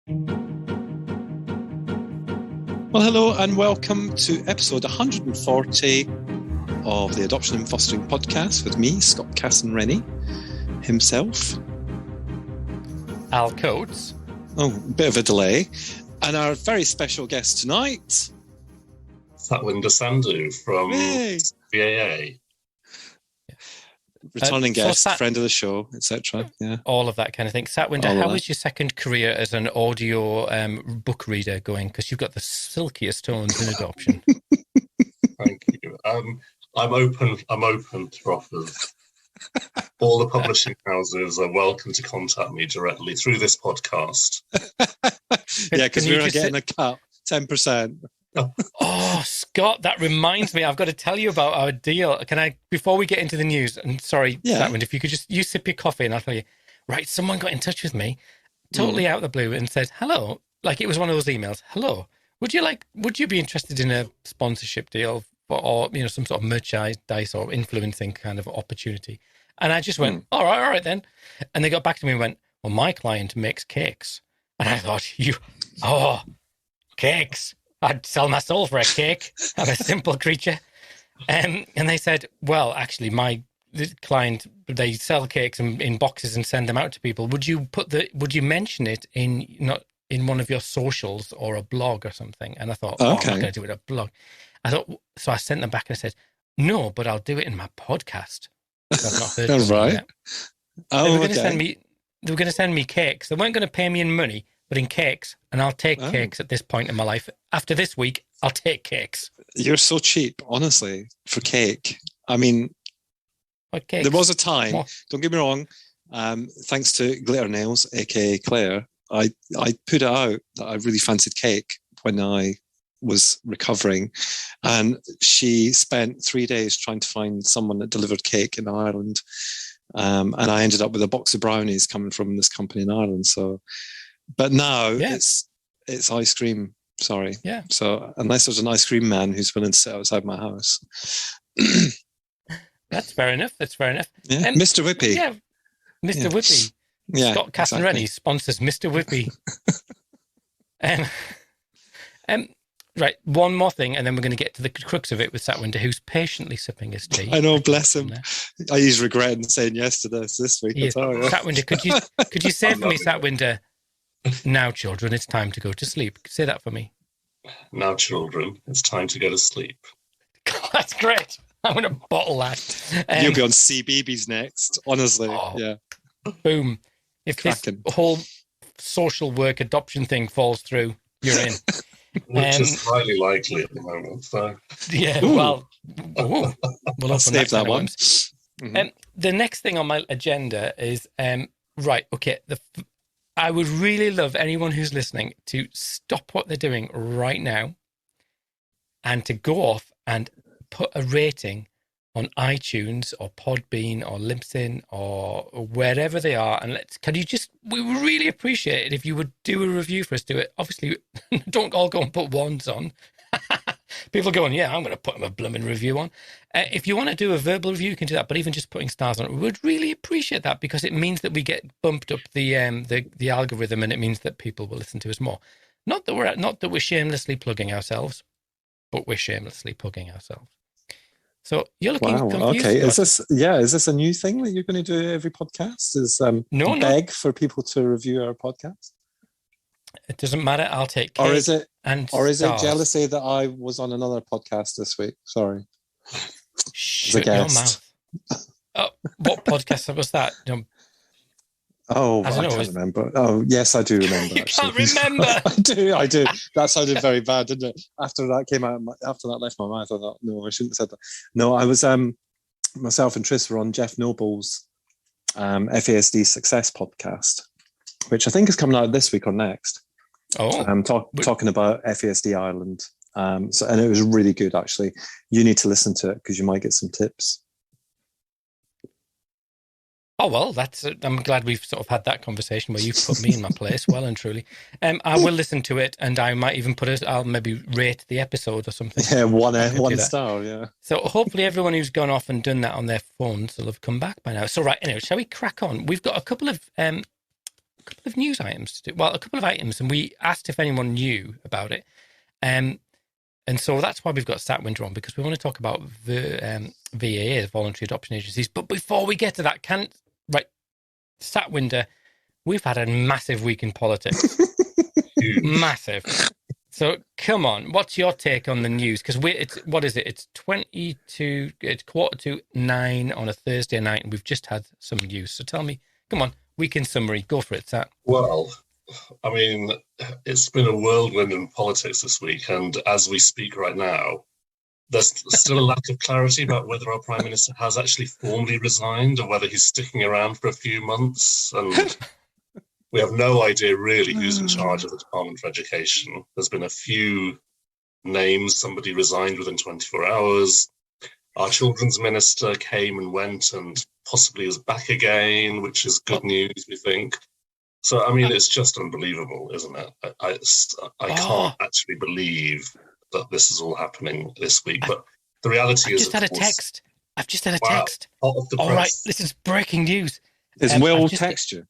Well, hello and welcome to episode 140 of the Adoption and Fostering Podcast with me, Scott Casson-Rennie, himself. Al Coates. Oh, a bit of a delay. And our very special guest tonight, Satwinder Sandhu from VAA. Returning guest, friend of the show, etc. Yeah, all of that kind of thing. Satwinder, how was your second career as an audio book reader going? Because you've got the silkiest tones in adoption. Thank you. I'm open to offers. All the publishing houses are welcome to contact me directly through this podcast. Yeah, because we're getting a cut, 10%. Oh, Scott, that reminds me. I've got to tell you about our deal. Can I, before we get into the news, and sorry, Satwinder, if you could just, you sip your coffee and I'll tell you, right, someone got in touch with me, totally out of the blue, and said, hello, like it was one of those emails, hello, would you be interested in a sponsorship deal or some sort of merchandise or influencing kind of opportunity? And I just went, all right then. And they got back to me and went, well, my client makes cakes. And I thought, cakes. I'd sell my soul for a cake. I'm a simple creature. And they said, well, actually, the client, they sell cakes in boxes and send them out to people. Would you mention it in one of your socials or a blog or something? And I thought, I'm not going to do it in a blog. So I sent them back and I said, no, but I'll do it in my podcast. So I've not heard of it yet. They were going to send me cakes. They weren't going to pay me in money, but in cakes, and I'll take cakes at this point in my life. After this week, I'll take cakes. You're so cheap, honestly, for cake. I mean, there was a time, don't get me wrong, thanks to Glitter Nails, aka Claire, I put it out that I really fancied cake when I was recovering, and she spent 3 days trying to find someone that delivered cake in Ireland, and I ended up with a box of brownies coming from this company in Ireland. So, but now it's ice cream. Sorry. Yeah. So unless there's an ice cream man who's willing to sit outside my house. That's fair enough. Yeah. Mr. Whippy. Yeah. Mr. Whippy. Yeah. Scott Casson-Rennie sponsors Mr. Whippy. Right. One more thing, and then we're going to get to the crux of it with Satwinder, who's patiently sipping his tea. I know, bless him. He's regretting saying yes to this week. Satwinder, could you say for me, Satwinder, now, children, it's time to go to sleep. Say that for me. Now, children, it's time to go to sleep. That's great. I'm going to bottle that. You'll be on CBeebies next, honestly. Yeah. Boom. If Cracking. This whole social work adoption thing falls through, you're in. Which is highly likely at the moment. So. Yeah, we'll I'll save that one. The next thing on my agenda is, I would really love anyone who's listening to stop what they're doing right now and to go off and put a rating on iTunes or Podbean or Libsyn or wherever they are. And we would really appreciate it if you would do a review for us. Do it. Obviously, don't all go and put ones on. People going, I'm going to put them a blooming review on. If you want to do a verbal review, you can do that. But even just putting stars on it, we would really appreciate that because it means that we get bumped up the algorithm, and it means that people will listen to us more. Not that we're shamelessly plugging ourselves, but we're shamelessly plugging ourselves. So you're looking confused. Okay. Is this a new thing that you're going to do every podcast? Beg for people to review our podcast? It doesn't matter. I'll take cake. Or is it jealousy that I was on another podcast this week? Sorry. Shut your mouth. What podcast was that? I can't remember. Oh, yes, I do remember. You can't remember. I do. That sounded very bad, didn't it? After that came out, after that left my mouth, I thought, no, I shouldn't have said that. No, I was myself and Tris were on Jeff Noble's FASD Success podcast, which I think is coming out this week or next. Talking about FASD Ireland. And it was really good, actually. You need to listen to it because you might get some tips. Oh, well, I'm glad we've sort of had that conversation where you've put me in my place, well and truly. I will listen to it, and I might even I'll maybe rate the episode or something. Yeah, one star, yeah. So hopefully everyone who's gone off and done that on their phones will have come back by now. So right, anyway, shall we crack on? We've got a couple of couple of news items to do. Well, a couple of items, and we asked if anyone knew about it. And so that's why we've got Satwinder on, because we want to talk about the VAAs, Voluntary Adoption Agencies. But before we get to that, Satwinder, we've had a massive week in politics. Massive. So come on, what's your take on the news? Because what is it? It's 8:45 on a Thursday night, and we've just had some news. So tell me, come on, weekend summary, go for it, Sat. Well, I mean, it's been a whirlwind in politics this week, and as we speak right now, there's still a lack of clarity about whether our Prime Minister has actually formally resigned or whether he's sticking around for a few months, and we have no idea really who's in charge of the Department for Education. There's been a few names. Somebody resigned within 24 hours. Our Children's Minister came and went and possibly is back again, which is good news, we think. So, I mean, it's just unbelievable, isn't it? I can't actually believe that this is all happening this week. But the reality is, I've just had a text. All right, this is breaking news. Is Will text you?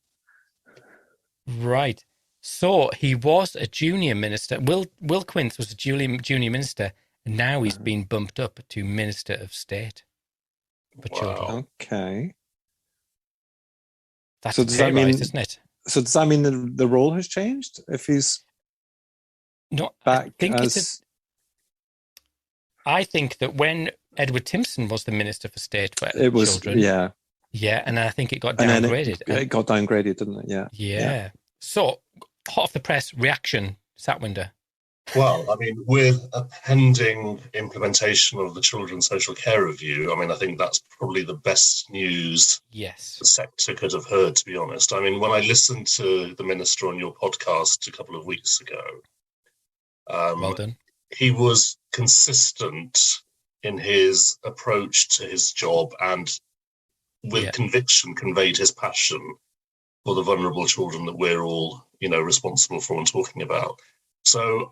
Right. So he was a junior minister. Will Quince was a junior minister, and now he's been bumped up to Minister of State for Children. Okay. That's right, isn't it? So does that mean the role has changed? If he's back I think that when Edward Timpson was the Minister for State for Children, yeah, and I think it got downgraded. It got downgraded, didn't it? Yeah. So, hot off the press reaction, Satwinder. Well, I mean, with a pending implementation of the Children's Social Care Review, I mean, I think that's probably the best news the sector could have heard, to be honest. I mean, when I listened to the Minister on your podcast a couple of weeks ago, well done. He was consistent in his approach to his job and with conviction conveyed his passion for the vulnerable children that we're all, responsible for and talking about. So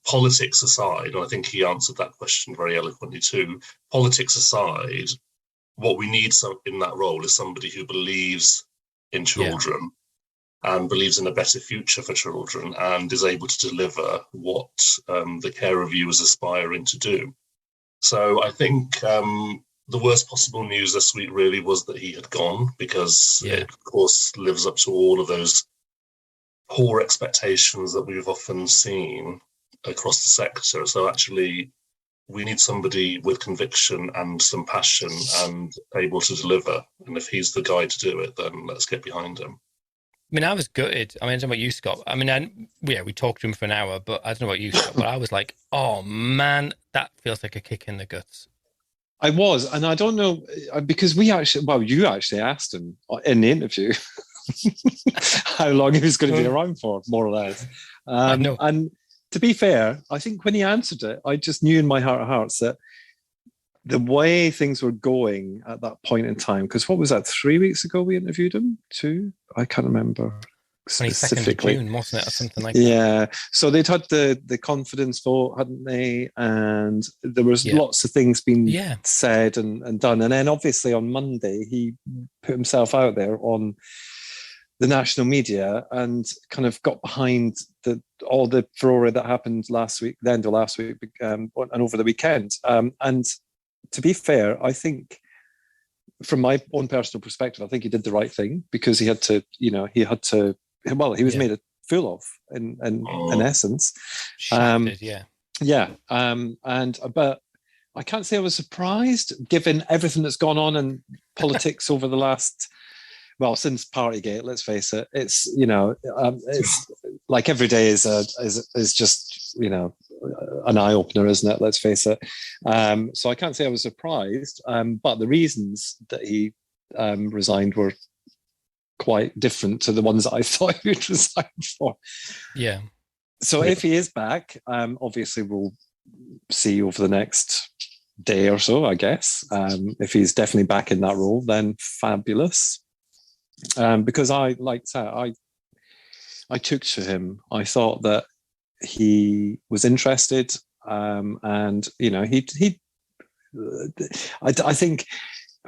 politics aside, and I think he answered that question very eloquently too, politics aside, what we need in that role is somebody who believes in children and believes in a better future for children and is able to deliver what the care review is aspiring to do. So I think the worst possible news this week really was that he had gone, because it, of course, lives up to all of those poor expectations that we've often seen across the sector. So actually, we need somebody with conviction and some passion and able to deliver. And if he's the guy to do it, then let's get behind him. I mean, I was gutted. I don't know about you, Scott. I mean, we talked to him for an hour, but I don't know about you, Scott, but I was like, oh man, that feels like a kick in the guts. I was, and I don't know, because you actually asked him in the interview how long he was going to be around for, more or less. And to be fair, I think when he answered it, I just knew in my heart of hearts that the way things were going at that point in time, because what was that, 3 weeks ago we interviewed him? 2? I can't remember. 22nd of June, wasn't it, or something like that? Yeah, so they'd had the confidence vote, hadn't they? And there was lots of things being said and done. And then obviously on Monday, he put himself out there on the national media and kind of got behind all the furore that happened last week, the end of last week, and over the weekend. And to be fair, I think from my own personal perspective, I think he did the right thing, because he had to, he was made a fool of in essence. Shattered, but I can't say I was surprised, given everything that's gone on in politics over the last, since Partygate. Let's face it. It's it's like every day is just an eye opener, isn't it? Let's face it. So I can't say I was surprised, but the reasons that he resigned were quite different to the ones that I thought he would resign for. Yeah. So if he is back, obviously we'll see over the next day or so, I guess. If he's definitely back in that role, then fabulous. Because I took to him. I thought that he was interested, and I think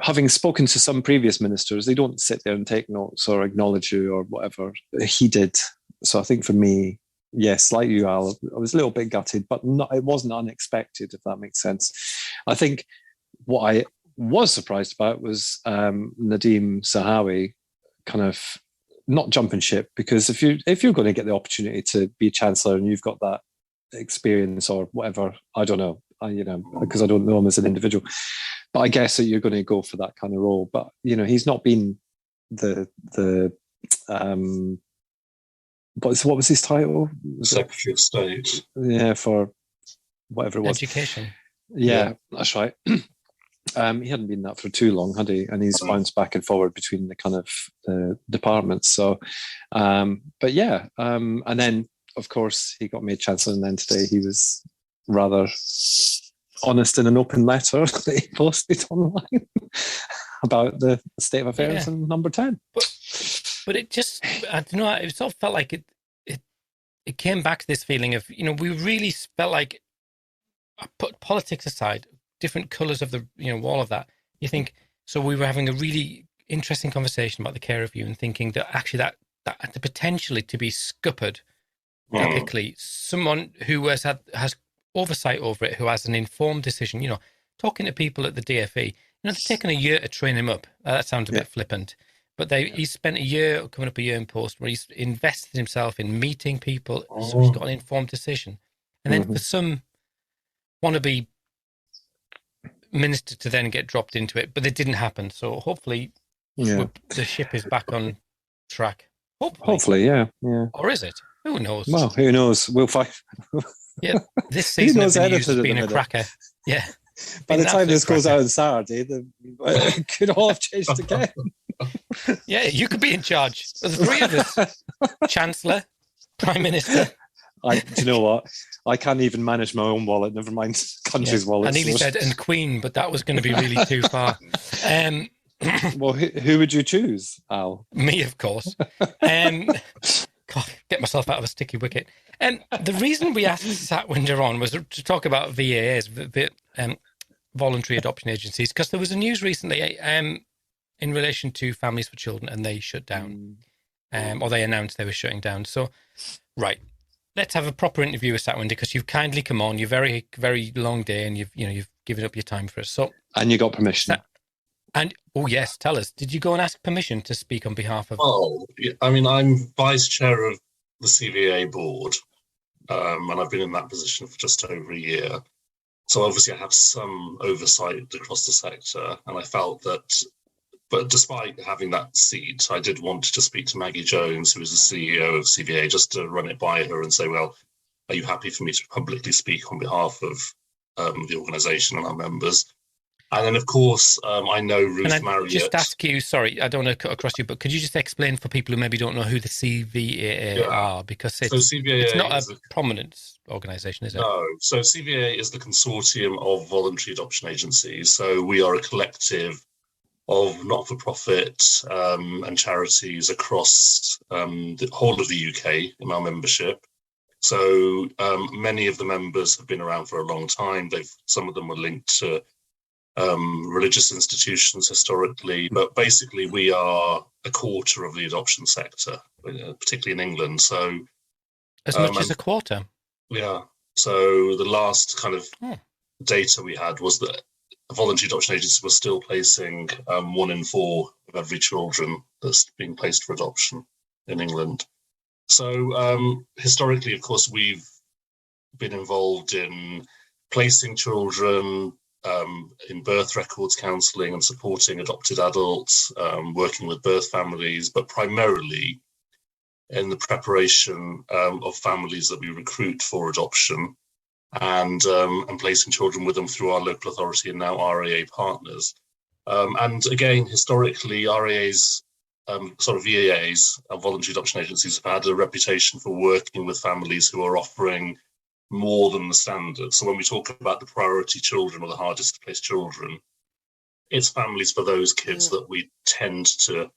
having spoken to some previous ministers, they don't sit there and take notes or acknowledge you or whatever. He did. So I think for me, yes, like you, Al, I was a little bit gutted, but it wasn't unexpected, if that makes sense. I think what I was surprised about was Nadeem Zahawi kind of not jumping ship, because if you're going to get the opportunity to be Chancellor and you've got that experience or whatever, I don't know, because I don't know him as an individual, but I guess that you're going to go for that kind of role. But he's not been the what was his title? Secretary of State. Yeah, for whatever it was. Education. Yeah, that's right. He hadn't been that for too long, had he? And he's bounced back and forward between the kind of departments. So, but yeah, and then of course he got made Chancellor, and then today he was rather honest in an open letter that he posted online about the state of affairs in Number 10. But it just, I don't know, it sort of felt like it came back to this feeling of, we really felt like, I put politics aside, different colours of the, all of that. You think, so we were having a really interesting conversation about the care review and thinking that actually that had the potentially to be scuppered epically. Someone who has oversight over it, who has an informed decision, talking to people at the DFE, they've taken a year to train him up. That sounds a bit flippant. But he's spent a year, coming up a year in post, where he's invested himself in meeting people, so he's got an informed decision. And then for some wannabe minister to then get dropped into it, but it didn't happen. So hopefully the ship is back on track. Hopefully, yeah. Or is it? Who knows? Well, who knows? We'll find. Yeah, this season has been used as being a cracker. Yeah. By the time this goes out on Saturday, it could all have changed again. Yeah, you could be in charge. There's three of us. Chancellor, Prime Minister. Do you know what? I can't even manage my own wallet, never mind country's wallet. I nearly said and Queen, but that was going to be really too far. Well, who would you choose, Al? Me, of course. God, get myself out of a sticky wicket. The reason we asked Satwinder on was to talk about VAAs, Voluntary Adoption Agencies, because there was a news recently in relation to Families for Children, and they shut down, or they announced they were shutting down. So, right, let's have a proper interview with Satwinder, because you've kindly come on. You're very, very long day, and you've given up your time for us. So, and you got permission. And yes, tell us, did you go and ask permission to speak on behalf of? Oh, I mean, I'm vice chair of the CVA board, and I've been in that position for just over a year. So obviously I have some oversight across the sector, and I felt that, but despite having that seat, I did want to speak to Maggie Jones, who is the CEO of CVA, just to run it by her and say, well, are you happy for me to publicly speak on behalf of the organisation and our members? And then, of course, I know Ruth Marriott. Just ask you, sorry, I don't want to cut across you, but could you just explain for people who maybe don't know who the CVAA are? Because it's not a prominent organisation, is it? No. So CVAA is the Consortium of Voluntary Adoption Agencies. So we are a collective of not-for-profit and charities across the whole of the UK in our membership. So many of the members have been around for a long time. Some of them were linked to religious institutions historically, but basically we are a quarter of the adoption sector, particularly in England. So as much as a quarter? Yeah. So the last kind of data we had was that voluntary adoption agencies were still placing 1 in 4 of every children that's being placed for adoption in England. So historically, of course, we've been involved in placing children, in birth records counselling and supporting adopted adults, working with birth families, but primarily in the preparation of families that we recruit for adoption and placing children with them through our local authority and now RAA partners. And again, historically, RAAs, VAAs, voluntary adoption agencies, have had a reputation for working with families who are offering more than the standard. So when we talk about the priority children or the hardest to place children, it's families for those kids that we tend to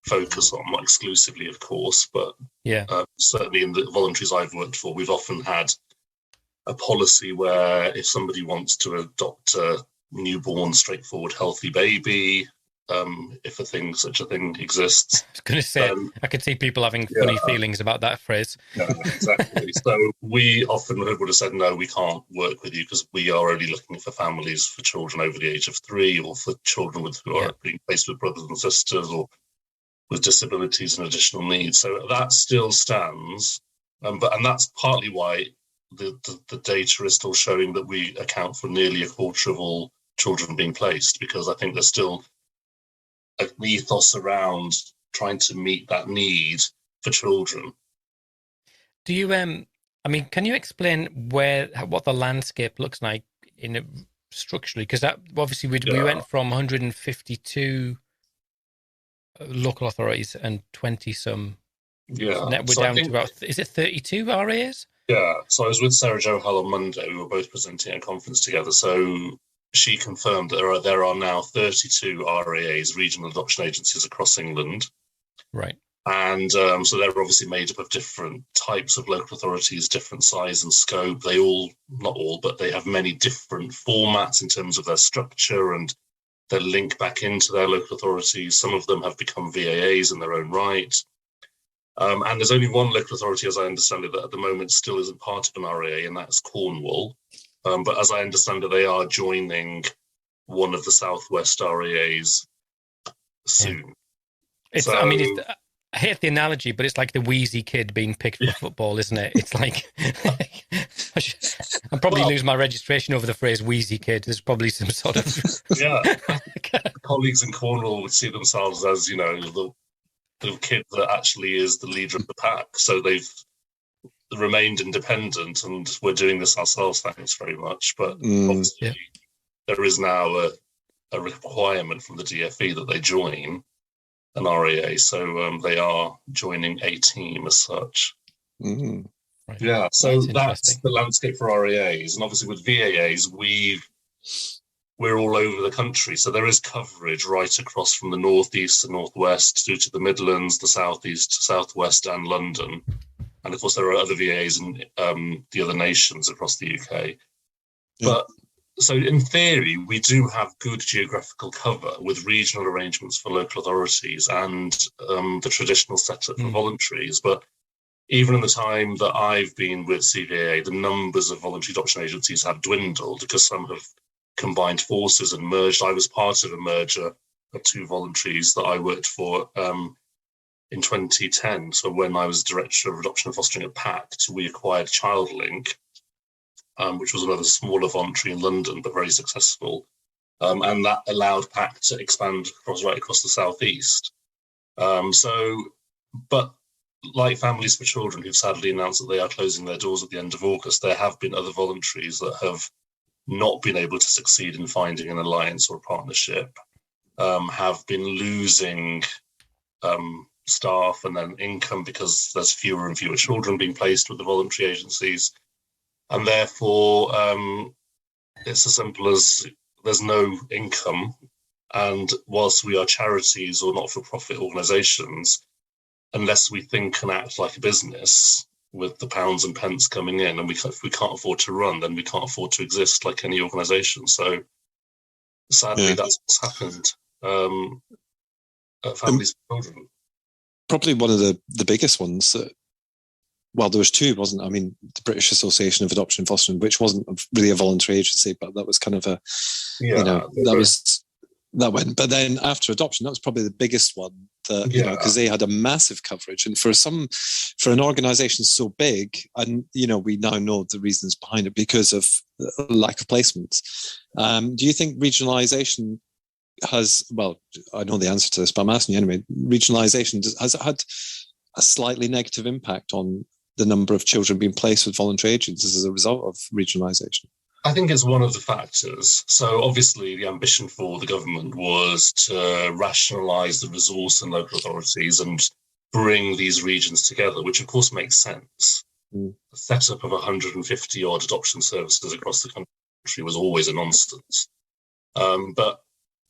focus on, not exclusively, of course, but certainly in the voluntaries I've worked for, we've often had a policy where if somebody wants to adopt a newborn, straightforward, healthy baby, if such a thing exists. I was going to say, I could see people having funny feelings about that phrase. Yeah, exactly. So we often would have said, no, we can't work with you because we are only looking for families for children over the age of 3, or for children who are being placed with brothers and sisters, or with disabilities and additional needs. So that still stands. And that's partly why the data is still showing that we account for nearly a quarter of all children being placed, because I think there's still an ethos around trying to meet that need for children. Do you, can you explain what the landscape looks like structurally? Because that obviously we went from 152 local authorities and 20 some. Yeah, we're down to about, is it 32 RAAs? Yeah, so I was with Sarah Jo Hull on Monday. We were both presenting at a conference together. So she confirmed that there are now 32 RAAs, regional adoption agencies, across England. Right. And so they're obviously made up of different types of local authorities, different size and scope. They all, not all, but they have many different formats in terms of their structure and their link back into their local authorities. Some of them have become VAAs in their own right. And there's only one local authority, as I understand it, that at the moment still isn't part of an RAA, and that's Cornwall. But as I understand it, they are joining one of the Southwest RAAs soon. I hate the analogy, but it's like the wheezy kid being picked for football, isn't it? It's like I'll probably lose my registration over the phrase wheezy kid. There's probably some sort of colleagues in Cornwall would see themselves as, the kid that actually is the leader of the pack. So they've remained independent, and we're doing this ourselves, thanks very much. But obviously there is now a requirement from the DfE that they join an RAA. So they are joining a team as such. Mm-hmm. Right. Yeah, so that's the landscape for RAAs. And obviously with VAAs, we're all over the country. So there is coverage right across from the northeast to northwest through to the Midlands, the southeast to southwest, and London. And of course, there are other VAs in the other nations across the UK. Yeah. But so in theory, we do have good geographical cover with regional arrangements for local authorities and the traditional setup for voluntaries. But even in the time that I've been with CVAA, the numbers of voluntary adoption agencies have dwindled because some have combined forces and merged. I was part of a merger of 2 voluntaries that I worked for in 2010. So when I was Director of Adoption and Fostering at PACT, we acquired ChildLink, which was another smaller voluntary in London, but very successful. And that allowed PACT to expand right across the southeast. But like Families for Children, who've sadly announced that they are closing their doors at the end of August, there have been other voluntaries that have not been able to succeed in finding an alliance or a partnership, have been losing staff and then income because there's fewer and fewer children being placed with the voluntary agencies. And therefore, it's as simple as there's no income. And whilst we are charities or not-for-profit organisations, unless we think and act like a business with the pounds and pence coming in, and if we can't afford to run, then we can't afford to exist like any organisation. So sadly, that's what's happened at Families for Children. Probably one of the biggest ones that, well, there was 2, wasn't it? I mean, the British Association of Adoption and Fostering, which wasn't really a voluntary agency, but that was kind of a, that went. But then after adoption, that was probably the biggest one that, because they had a massive coverage. And for an organisation so big, and, we now know the reasons behind it because of lack of placements. Do you think regionalisation has, well, I know the answer to this, but I'm asking you anyway, regionalisation, has it had a slightly negative impact on the number of children being placed with voluntary agencies as a result of regionalisation? I think it's one of the factors. So obviously the ambition for the government was to rationalise the resource in local authorities and bring these regions together, which of course makes sense. The setup of 150 odd adoption services across the country was always a nonsense. But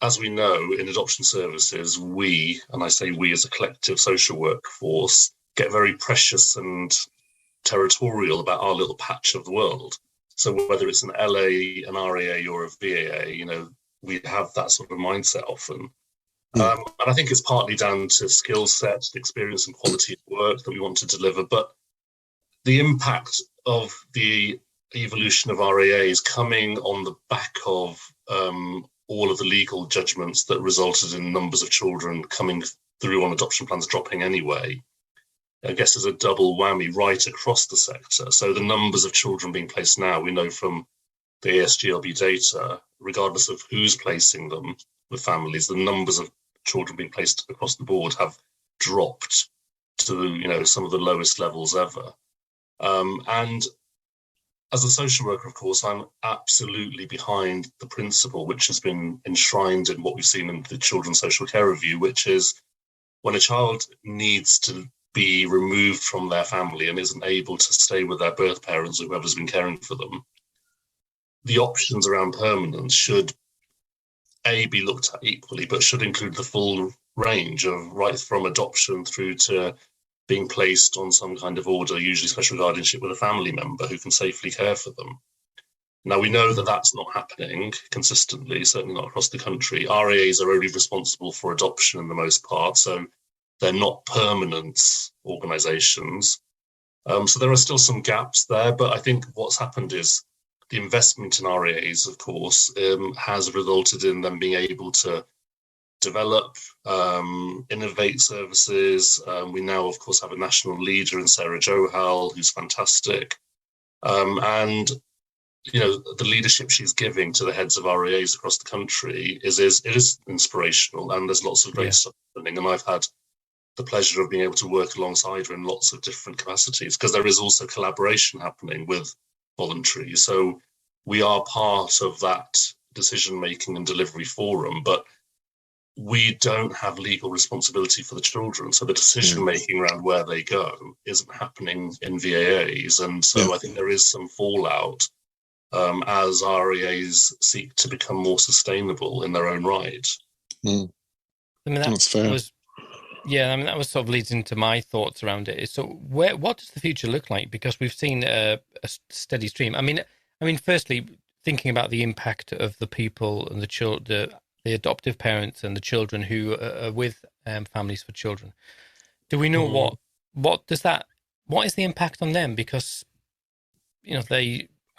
as we know, in adoption services, we, and I say we as a collective social workforce, get very precious and territorial about our little patch of the world. So whether it's an LA, an RAA or a VAA, we have that sort of mindset often. And I think it's partly down to skill set, experience and quality of work that we want to deliver. But the impact of the evolution of RAAs coming on the back of all of the legal judgments that resulted in numbers of children coming through on adoption plans dropping anyway, I guess is a double whammy right across the sector. So the numbers of children being placed now, we know from the ASGLB data, regardless of who's placing them with families, the numbers of children being placed across the board have dropped to, some of the lowest levels ever. And as a social worker, of course, I'm absolutely behind the principle which has been enshrined in what we've seen in the Children's Social Care Review, which is when a child needs to be removed from their family and isn't able to stay with their birth parents or whoever's been caring for them, the options around permanence should be looked at equally, but should include the full range of right from adoption through to being placed on some kind of order, usually special guardianship with a family member who can safely care for them. Now, we know that that's not happening consistently, certainly not across the country. RAAs are only responsible for adoption in the most part, so they're not permanent organisations. So there are still some gaps there, but I think what's happened is the investment in RAAs, of course, has resulted in them being able to develop, innovate services. We now, of course, have a national leader in Sarah Johal, who's fantastic. And, the leadership she's giving to the heads of RAAs across the country is inspirational, and there's lots of great stuff happening. And I've had the pleasure of being able to work alongside her in lots of different capacities, because there is also collaboration happening with voluntary. So we are part of that decision-making and delivery forum, but we don't have legal responsibility for the children. So the decision-making around where they go isn't happening in VAAs. And so I think there is some fallout as RAAs seek to become more sustainable in their own right. I mean, that's fair. That was sort of leads into my thoughts around it. So what does the future look like? Because we've seen a steady stream. I mean, firstly, thinking about the impact of the people and the adoptive parents and the children who are with families for children. Do we know what is the impact on them? Because,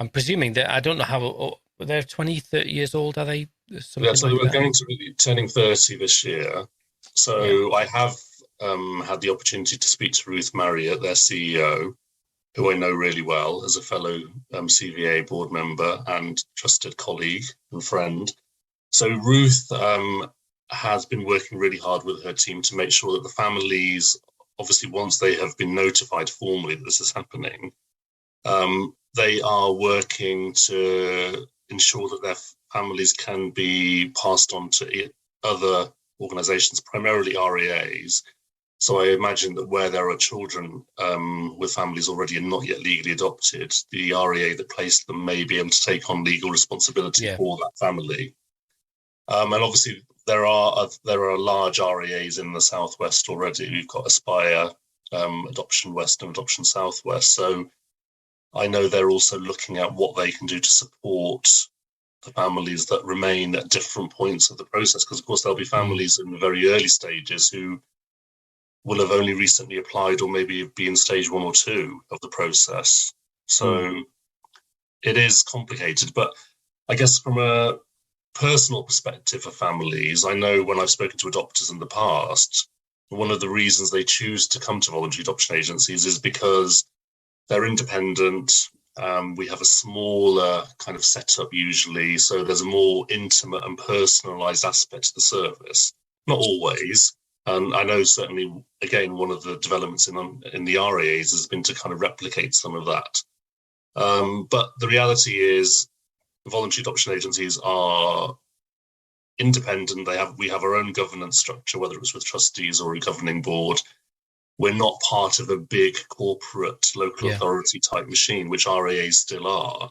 I'm presuming that, I don't know how, they're 20, 30 years old, are they? So we're going to be turning 30 this year. So I have had the opportunity to speak to Ruth Marriott, their CEO, who I know really well as a fellow CVA board member and trusted colleague and friend. So Ruth has been working really hard with her team to make sure that the families, obviously once they have been notified formally that this is happening, they are working to ensure that their families can be passed on to other organisations, primarily RAAs. So I imagine that where there are children with families already and not yet legally adopted, the RAA that placed them may be able to take on legal responsibility for that family. And obviously there are large RAAs in the Southwest already. We've got Aspire, Adoption West and Adoption Southwest. So I know they're also looking at what they can do to support the families that remain at different points of the process, because of course there'll be families in the very early stages who will have only recently applied or maybe be in stage 1 or 2 of the process. So it is complicated, but I guess from a personal perspective for families, I know when I've spoken to adopters in the past, one of the reasons they choose to come to voluntary adoption agencies is because they're independent. We have a smaller kind of setup usually, so there's a more intimate and personalised aspect to the service. Not always, and I know certainly, again, one of the developments in the RAAs has been to kind of replicate some of that. But the reality is, voluntary adoption agencies are independent. We have our own governance structure, whether it's with trustees or a governing board. We're not part of a big corporate local authority type machine, which RAAs still are.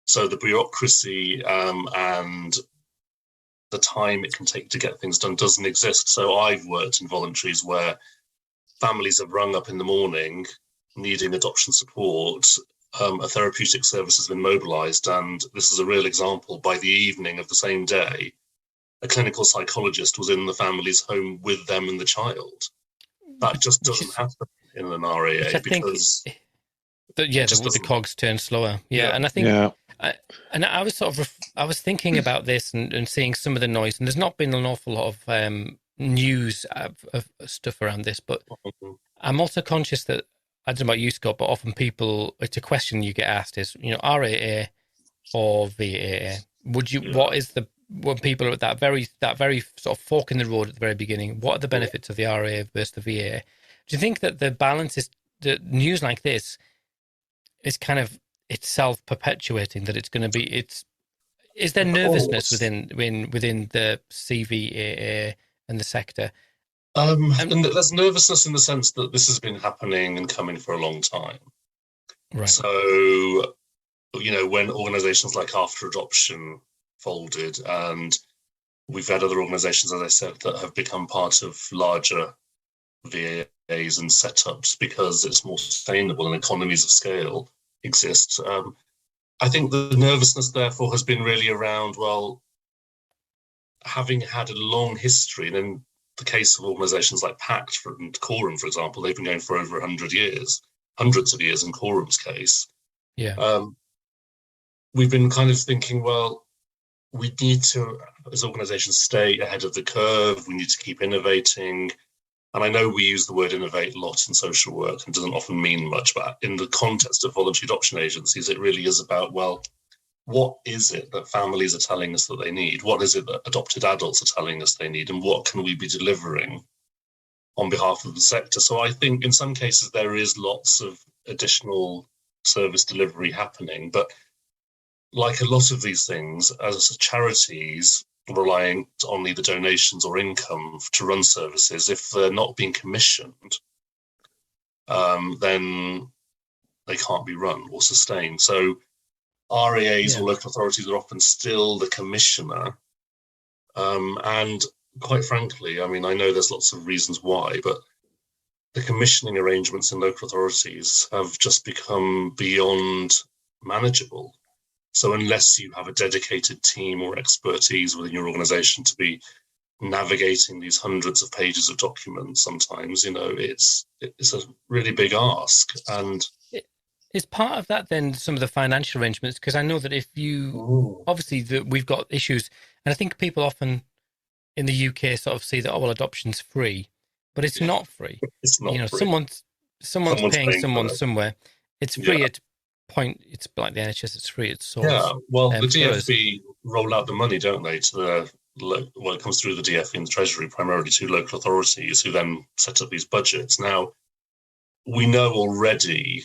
So the bureaucracy and the time it can take to get things done doesn't exist. So I've worked in voluntaries where families have rung up in the morning needing adoption support, a therapeutic service has been mobilised, and this is a real example. By the evening of the same day, a clinical psychologist was in the family's home with them and the child. That just doesn't happen in an RAA because... the cogs turn slower. Yeah. And I think... and I was I was thinking about this and seeing some of the noise, and there's not been an awful lot of news of stuff around this, but I'm also conscious that, I don't know about you, Scott, but often it's a question you get asked is, RAA or VAA. When people are at that very sort of fork in the road at the very beginning, what are the benefits of the RAA versus the VAA? Do you think that the balance is, that news like this is kind of itself perpetuating, that it's going to be, is there nervousness within the CVAA and the sector? And there's nervousness in the sense that this has been happening and coming for a long time. Right. So, when organisations like After Adoption folded, and we've had other organisations, as I said, that have become part of larger VAAs and setups because it's more sustainable and economies of scale exist. I think the nervousness, therefore, has been really around, having had a long history, and in the case of organisations like PACT and Quorum, for example, they've been going for over 100 years, hundreds of years in Quorum's case. Yeah. We've been kind of thinking, we need to, as organisations, stay ahead of the curve. We need to keep innovating. And I know we use the word innovate a lot in social work and doesn't often mean much, but in the context of voluntary adoption agencies, it really is about, what is it that families are telling us that they need? What is it that adopted adults are telling us they need? And what can we be delivering on behalf of the sector? So I think in some cases there is lots of additional service delivery happening, but like a lot of these things, as charities relying on either donations or income to run services, if they're not being commissioned, then they can't be run or sustained. So RAAs or local authorities are often still the commissioner. And quite frankly, I know there's lots of reasons why, but the commissioning arrangements in local authorities have just become beyond manageable. So unless you have a dedicated team or expertise within your organisation to be navigating these hundreds of pages of documents, sometimes, it's a really big ask. And is part of that then some of the financial arrangements? Because I know that if you, obviously we've got issues, and I think people often in the UK sort of see that, adoption's free, but it's not free. It's not free. Someone's paying someone somewhere. It's free at point. It's like the NHS, it's free at source. Yeah, well, the DfE roll out the money, don't they, to it comes through the DfE and the Treasury, primarily to local authorities who then set up these budgets. Now, we know already,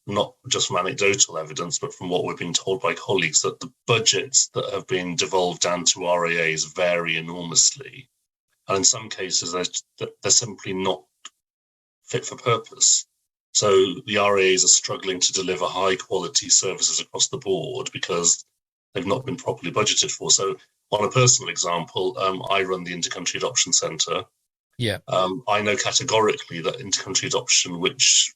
not just from anecdotal evidence, but from what we've been told by colleagues, that the budgets that have been devolved down to RAAs vary enormously. And in some cases, they're simply not fit for purpose. So the RAAs are struggling to deliver high quality services across the board because they've not been properly budgeted for. So on a personal example, I run the Intercountry Adoption Centre. Yeah. I know categorically that intercountry adoption, which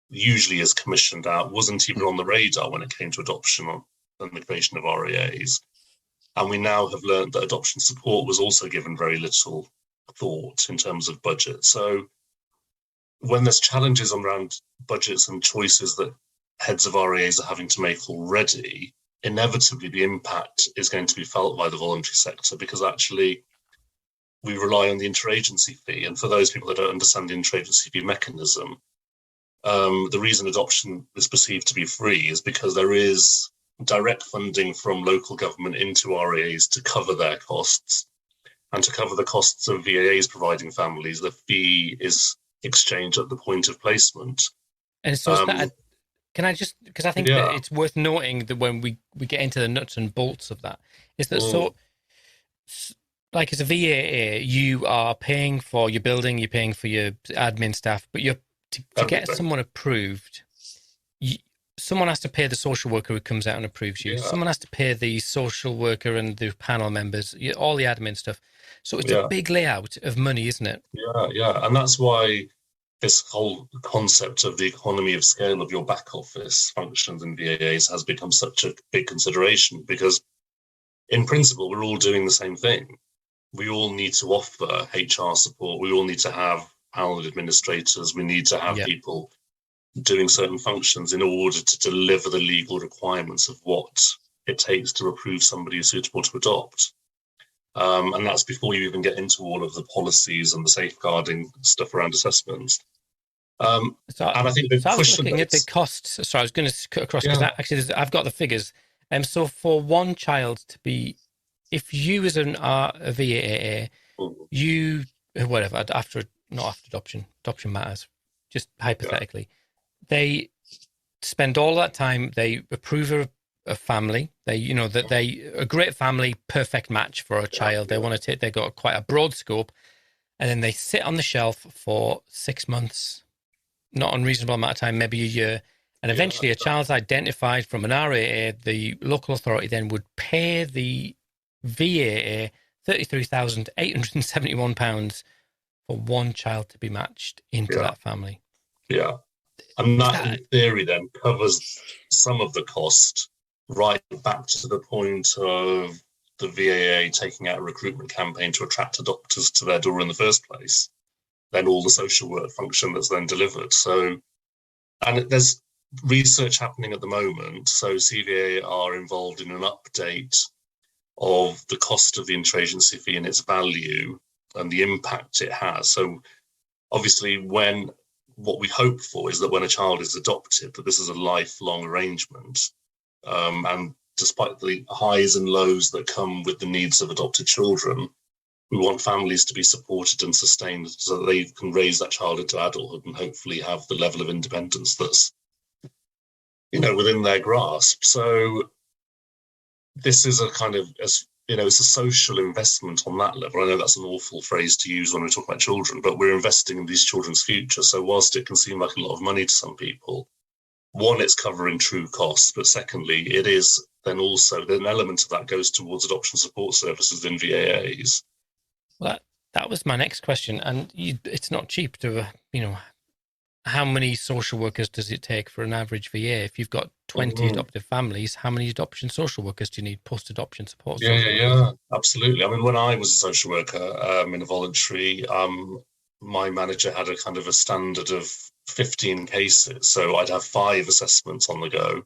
usually is commissioned out, wasn't even on the radar when it came to adoption and the creation of RAAs. And we now have learned that adoption support was also given very little thought in terms of budget. So when there's challenges around budgets and choices that heads of RAAs are having to make already, inevitably the impact is going to be felt by the voluntary sector, because actually we rely on the interagency fee. And for those people that don't understand the interagency fee mechanism, the reason adoption is perceived to be free is because there is direct funding from local government into RAAs to cover their costs, and to cover the costs of VAAs providing families. The fee is exchanged at the point of placement. And so can I just, because I think that it's worth noting that when we get into the nuts and bolts of that, is that like as a VAA, you are paying for your building, you're paying for your admin staff, but you're to get someone approved, someone has to pay the social worker who comes out and approves you. Yeah. Someone has to pay the social worker and the panel members, all the admin stuff. So it's a big layout of money, isn't it? Yeah. And that's why this whole concept of the economy of scale of your back office functions in VAAs has become such a big consideration, because in principle, we're all doing the same thing. We all need to offer HR support. We all need to have panel administrators. We need to have people doing certain functions in order to deliver the legal requirements of what it takes to approve somebody who's suitable to adopt. And that's before you even get into all of the policies and the safeguarding stuff around assessments. And I think I was looking at the costs. Sorry, I was going to cut across because actually I've got the figures. So for one child to be, if you as a VAA, you whatever not after adoption matters, just hypothetically, they spend all that time. They approve a family. A great family, perfect match for a child. They want to take. They got quite a broad scope, and then they sit on the shelf for 6 months, not unreasonable amount of time, maybe a year, and eventually a child's identified from an RAA. The local authority then would pay the VAA £33,871 for one child to be matched into that family. Yeah, and that in theory then covers some of the cost, right back to the point of the VAA taking out a recruitment campaign to attract adopters to their door in the first place, then all the social work function that's then delivered. So, and there's research happening at the moment. So CVA are involved in an update of the cost of the interagency fee and its value and the impact it has. So obviously what we hope for is that when a child is adopted, that this is a lifelong arrangement. And despite the highs and lows that come with the needs of adopted children, we want families to be supported and sustained so that they can raise that child into adulthood and hopefully have the level of independence that's, within their grasp. So this is a kind of, it's a social investment on that level. I know that's an awful phrase to use when we talk about children, but we're investing in these children's future. So whilst it can seem like a lot of money to some people, one, it's covering true costs, but secondly, it is then also, an element of that goes towards adoption support services in VAAs. Well, that was my next question. And it's not cheap to, how many social workers does it take for an average VA? If you've got 20 adoptive families, how many adoption social workers do you need, post-adoption support? Yeah, absolutely. I mean, when I was a social worker in a voluntary, my manager had a kind of a standard of 15 cases. So I'd have 5 assessments on the go,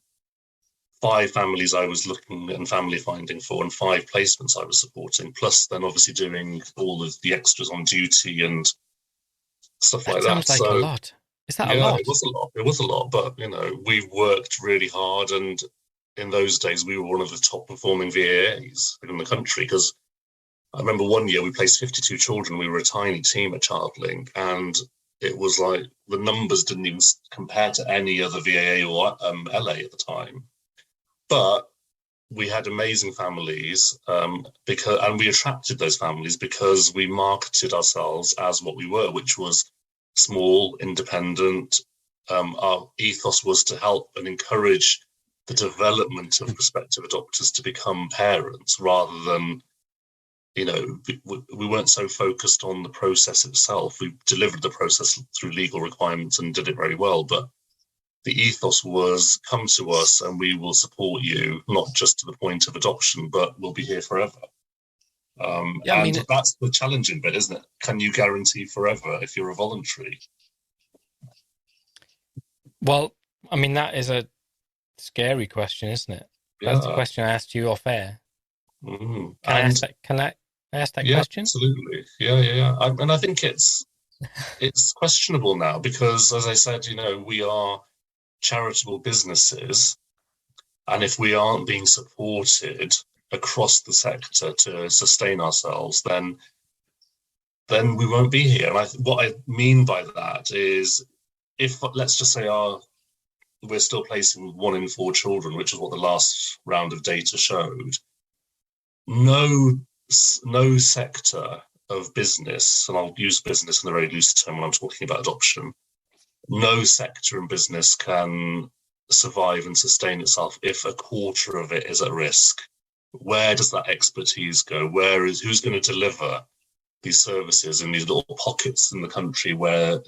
5 families I was looking and family finding for, and 5 placements I was supporting, plus then obviously doing all of the extras on duty and stuff like that. Sounds like a lot. Is that a lot? It was a lot, but we worked really hard, and in those days we were one of the top performing VAAs in the country, because I remember one year we placed 52 children. We were a tiny team at ChildLink, and it was like the numbers didn't even compare to any other VAA or LA at the time. But we had amazing families and we attracted those families because we marketed ourselves as what we were, which was small, independent. Our ethos was to help and encourage the development of prospective adopters to become parents, rather than, we weren't so focused on the process itself. We delivered the process through legal requirements and did it very well. But the ethos was, come to us and we will support you, not just to the point of adoption, but we'll be here forever. That's the challenging bit, isn't it? Can you guarantee forever if you're a voluntary? Well, that is a scary question, isn't it? That's the question I asked you off air. Can I ask that question? Absolutely. Yeah. And I think it's questionable now because, as I said, we are charitable businesses, and if we aren't being supported across the sector to sustain ourselves, then we won't be here. And what I mean by that is, if let's just say we're still placing 1 in 4 children, which is what the last round of data showed, no sector of business, and I'll use business in a very loose term when I'm talking about adoption, no sector in business can survive and sustain itself if a quarter of it is at risk. Where does that expertise go? Who's going to deliver these services in these little pockets in the country where,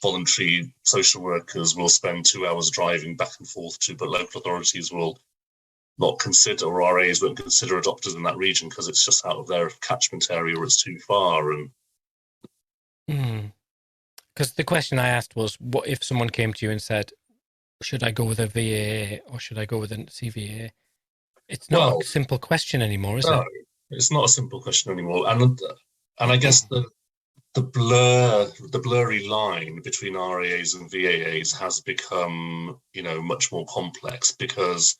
voluntary social workers will spend 2 hours driving back and forth to, but local authorities will not consider, or RAAs won't consider adopters in that region because it's just out of their catchment area or it's too far. And because the question I asked was, what if someone came to you and said, should I go with a VAA or should I go with a CVA? It's not a simple question anymore, is it? It's not a simple question anymore. And I guess the blurry line between RAAs and VAAs has become, much more complex, because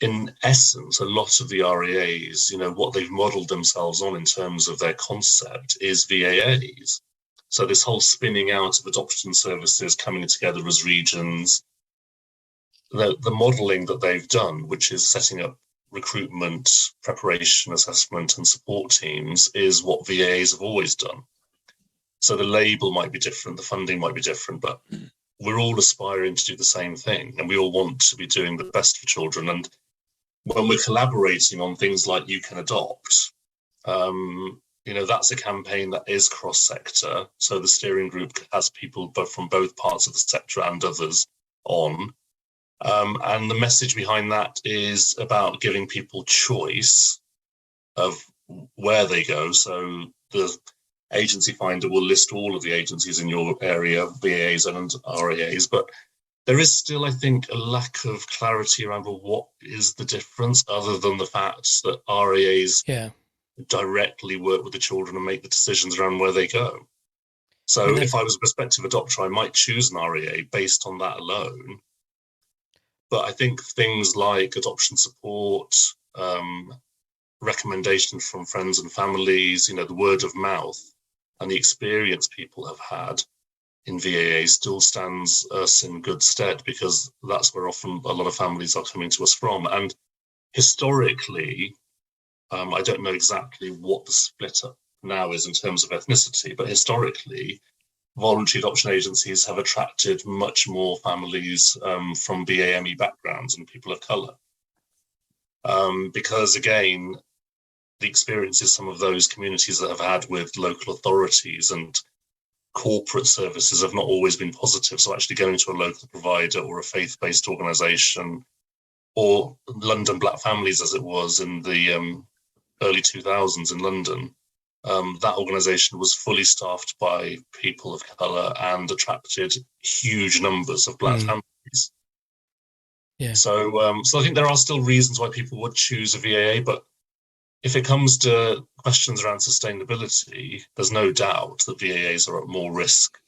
in essence, a lot of the RAAs, what they've modeled themselves on in terms of their concept is VAAs. So this whole spinning out of adoption services, coming together as regions, the modelling that they've done, which is setting up recruitment, preparation, assessment, and support teams, is what VAAs have always done. So the label might be different, the funding might be different, but we're all aspiring to do the same thing, and we all want to be doing the best for children. And when we're collaborating on things like You Can Adopt, that's a campaign that is cross-sector. So the steering group has people from both parts of the sector and others on. And the message behind that is about giving people choice of where they go. So the agency finder will list all of the agencies in your area, VAs and RAAs, but there is still, I think, a lack of clarity around what is the difference, other than the fact that RAAs directly work with the children and make the decisions around where they go. So if I was a prospective adopter, I might choose an RAA based on that alone. But I think things like adoption support, recommendations from friends and families, the word of mouth, and the experience people have had in VAA still stands us in good stead, because that's where often a lot of families are coming to us from. And historically, I don't know exactly what the split up now is in terms of ethnicity, but historically, voluntary adoption agencies have attracted much more families from BAME backgrounds and people of colour. Because, again, the experiences some of those communities that have had with local authorities and corporate services have not always been positive. So actually going to a local provider or a faith-based organisation, or London Black Families as it was in the early 2000s in London, that organisation was fully staffed by people of colour and attracted huge numbers of Black families. Yeah. So I think there are still reasons why people would choose a VAA, but if it comes to questions around sustainability, there's no doubt that VAAs are at more risk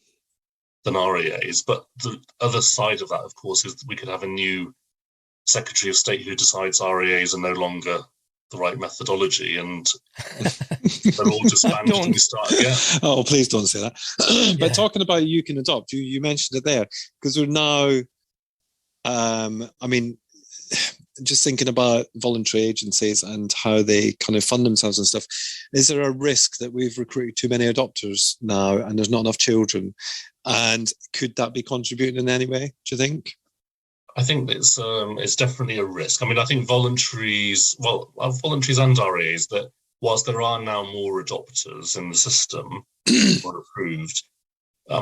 than RAAs. But the other side of that, of course, is that we could have a new Secretary of State who decides RAAs are no longer the right methodology, and they're all disbanded and we start again. Oh, please don't say that. But talking about You Can Adopt, you mentioned it there, because we're now, just thinking about voluntary agencies and how they kind of fund themselves and stuff, is there a risk that we've recruited too many adopters now and there's not enough children? And could that be contributing in any way, do you think? I think it's definitely a risk. I think voluntaries and RAs, that whilst there are now more adopters in the system, more approved,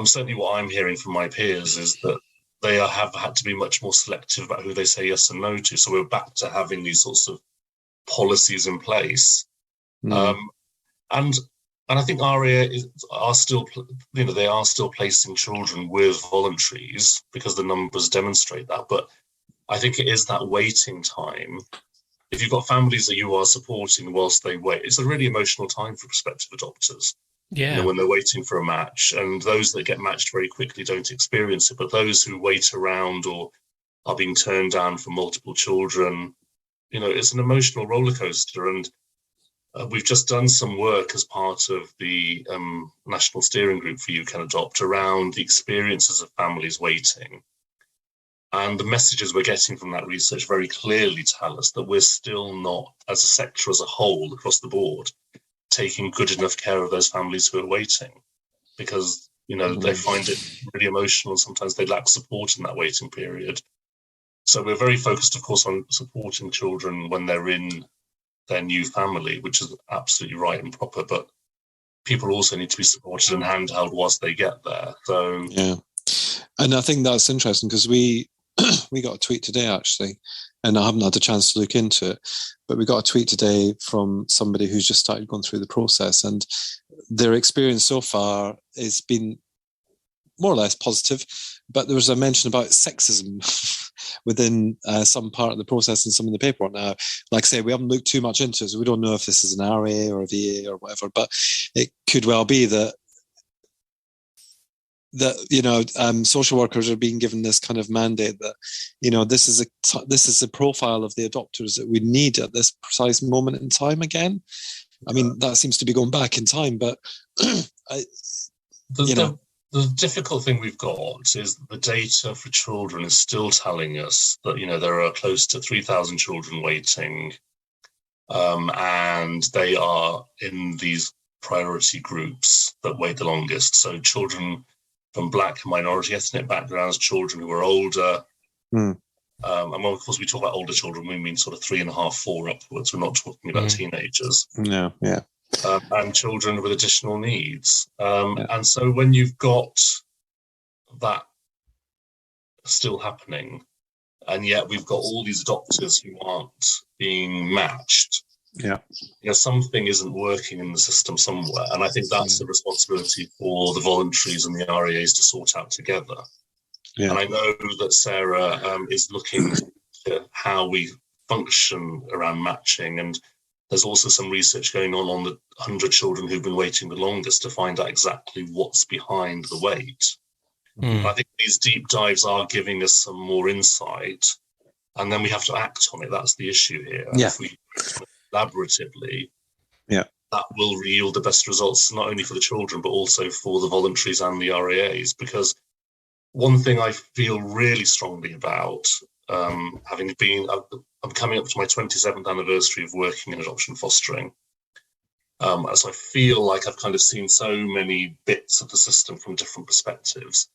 certainly what I'm hearing from my peers is that they have had to be much more selective about who they say yes and no to. So we're back to having these sorts of policies in place. And I think RAAs are still, they are still placing children with voluntaries because the numbers demonstrate that. But I think it is that waiting time. If you've got families that you are supporting whilst they wait, it's a really emotional time for prospective adopters. Yeah. When they're waiting for a match, and those that get matched very quickly don't experience it, but those who wait around or are being turned down for multiple children, it's an emotional roller coaster. And we've just done some work as part of the National Steering Group for You Can Adopt around the experiences of families waiting. And the messages we're getting from that research very clearly tell us that we're still not, as a sector as a whole, across the board, taking good enough care of those families who are waiting, because, they find it really emotional and sometimes they lack support in that waiting period. So we're very focused, of course, on supporting children when they're in their new family, which is absolutely right and proper. But people also need to be supported and handheld whilst they get there. So yeah, and I think that's interesting because we got a tweet today actually, and I haven't had a chance to look into it, but we got a tweet today from somebody who's just started going through the process, and their experience so far has been more or less positive, but there was a mention about sexism within some part of the process and some of the paperwork. Now, like I say, we haven't looked too much into it, so we don't know if this is an RAA or a VA or whatever, but it could well be that social workers are being given this kind of mandate that, this is a profile of the adopters that we need at this precise moment in time again. I mean, that seems to be going back in time, but the difficult thing we've got is that the data for children is still telling us that, there are close to 3,000 children waiting, and they are in these priority groups that wait the longest. So children from Black and minority ethnic backgrounds, children who are older. And when, of course, we talk about older children, we mean sort of 3.5, 4 upwards. We're not talking about teenagers. No, yeah. And children with additional needs. And so when you've got that still happening, and yet we've got all these adopters who aren't being matched, something isn't working in the system somewhere. And I think that's the responsibility for the voluntaries and the RAAs to sort out together. Yeah. And I know that Sarah is looking at how we function around matching, and there's also some research going on the 100 children who've been waiting the longest to find out exactly what's behind the wait. I think these deep dives are giving us some more insight, and then we have to act on it. That's the issue here. Yeah. If we collaboratively, that will yield the best results, not only for the children, but also for the voluntaries and the RAAs. Because one thing I feel really strongly about, having been... I'm coming up to my 27th anniversary of working in adoption fostering. So I feel like I've kind of seen so many bits of the system from different perspectives.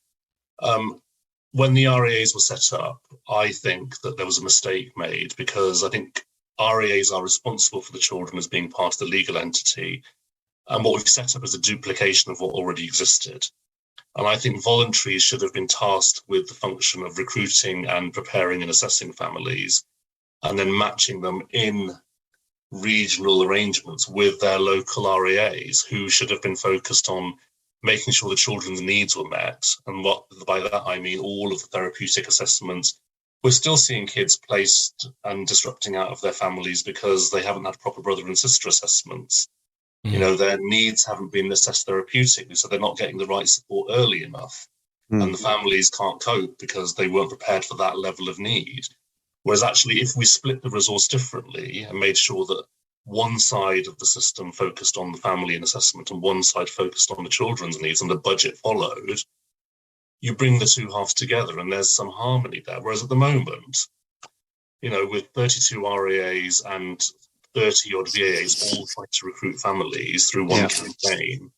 When the RAAs were set up, I think that there was a mistake made, because I think RAAs are responsible for the children as being part of the legal entity. And what we've set up is a duplication of what already existed. And I think voluntaries should have been tasked with the function of recruiting and preparing and assessing families, and then matching them in regional arrangements with their local RAAs, who should have been focused on making sure the children's needs were met. And what by that I mean all of the therapeutic assessments. We're still seeing kids placed and disrupting out of their families because they haven't had proper brother and sister assessments. Their needs haven't been assessed therapeutically, so they're not getting the right support early enough. And the families can't cope because they weren't prepared for that level of need. Whereas actually, if we split the resource differently and made sure that one side of the system focused on the family and assessment and one side focused on the children's needs, and the budget followed, you bring the two halves together and there's some harmony there. Whereas at the moment, with 32 RAAs and 30 odd VAAs all trying to recruit families through one campaign,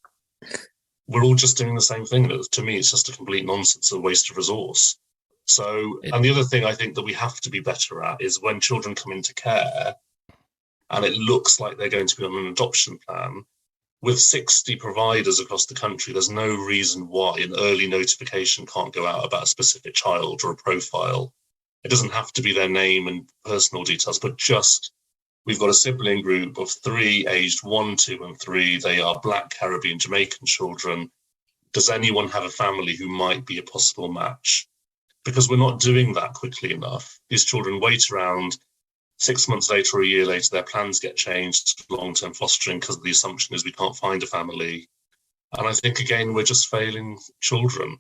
we're all just doing the same thing. To me, it's just a complete nonsense, a waste of resource. So, and the other thing I think that we have to be better at is when children come into care and it looks like they're going to be on an adoption plan, with 60 providers across the country, there's no reason why an early notification can't go out about a specific child or a profile. It doesn't have to be their name and personal details, but just, we've got a sibling group of 3 aged 1, 2 and 3. They are Black, Caribbean, Jamaican children. Does anyone have a family who might be a possible match? Because we're not doing that quickly enough. These children wait around. 6 months later or a year later, their plans get changed to long-term fostering because the assumption is we can't find a family. And I think, again, we're just failing children.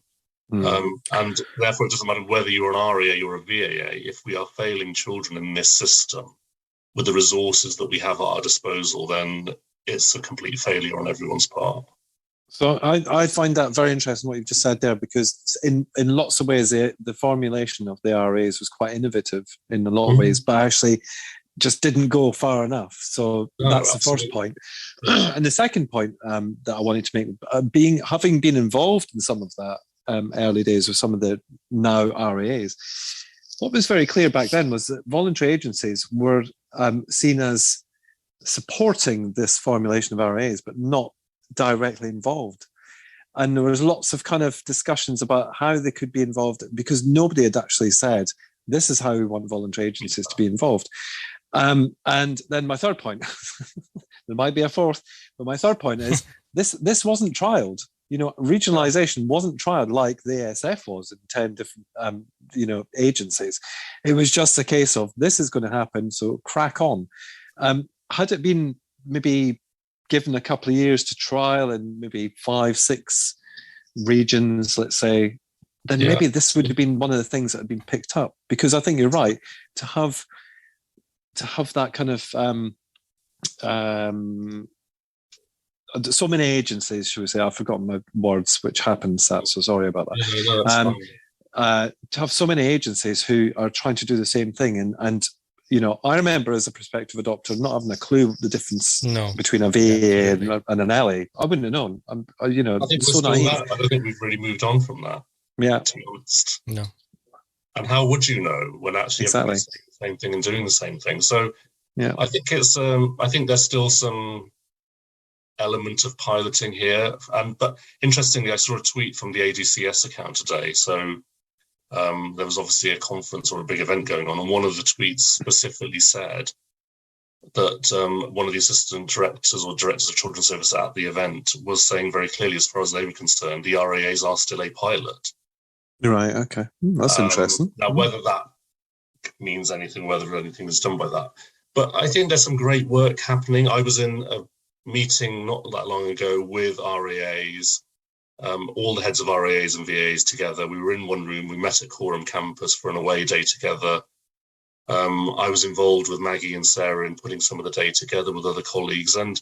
And therefore, it doesn't matter whether you're an RAA or a VAA. If we are failing children in this system with the resources that we have at our disposal, then it's a complete failure on everyone's part. So I find that very interesting what you've just said there, because in lots of ways the formulation of the RAs was quite innovative in a lot of ways, but actually just didn't go far enough. So that's the first point. And the second point that I wanted to make, having been involved in some of that early days with some of the now RAAs, what was very clear back then was that voluntary agencies were seen as supporting this formulation of RAAs, but not directly involved. And there was lots of kind of discussions about how they could be involved, because nobody had actually said, this is how we want voluntary agencies to be involved. And then my third point, there might be a fourth, but my third point is this wasn't trialed. Regionalisation wasn't trialed like the ASF was in 10 different, agencies. It was just a case of, this is going to happen, so crack on. Had it been maybe given a couple of years to trial in maybe 5-6 regions, let's say, then maybe this would have been one of the things that had been picked up. Because I think you're right, to have that kind of so many agencies, should we say? I've forgotten my words, which happens. So sorry about that. To have so many agencies who are trying to do the same thing, and I remember as a prospective adopter not having a clue the difference between a VA and an LA. I wouldn't have known. I think so naive. I don't think we've really moved on from that. Yeah. To be honest. No. And how would you know when actually everybody's saying the same thing and doing the same thing? So I think it's I think there's still some element of piloting here. But interestingly, I saw a tweet from the ADCS account today. So there was obviously a conference or a big event going on, and one of the tweets specifically said that one of the assistant directors or directors of children's service at the event was saying very clearly, as far as they were concerned, the RAAs are still a pilot. Right, okay. That's interesting. Now, whether that means anything, whether anything is done by that. But I think there's some great work happening. I was in a meeting not that long ago with RAAs, all the heads of RAAs and VAs together. We were in one room. We met at Coram campus for an away day together. I was involved with Maggie and Sarah in putting some of the day together with other colleagues. And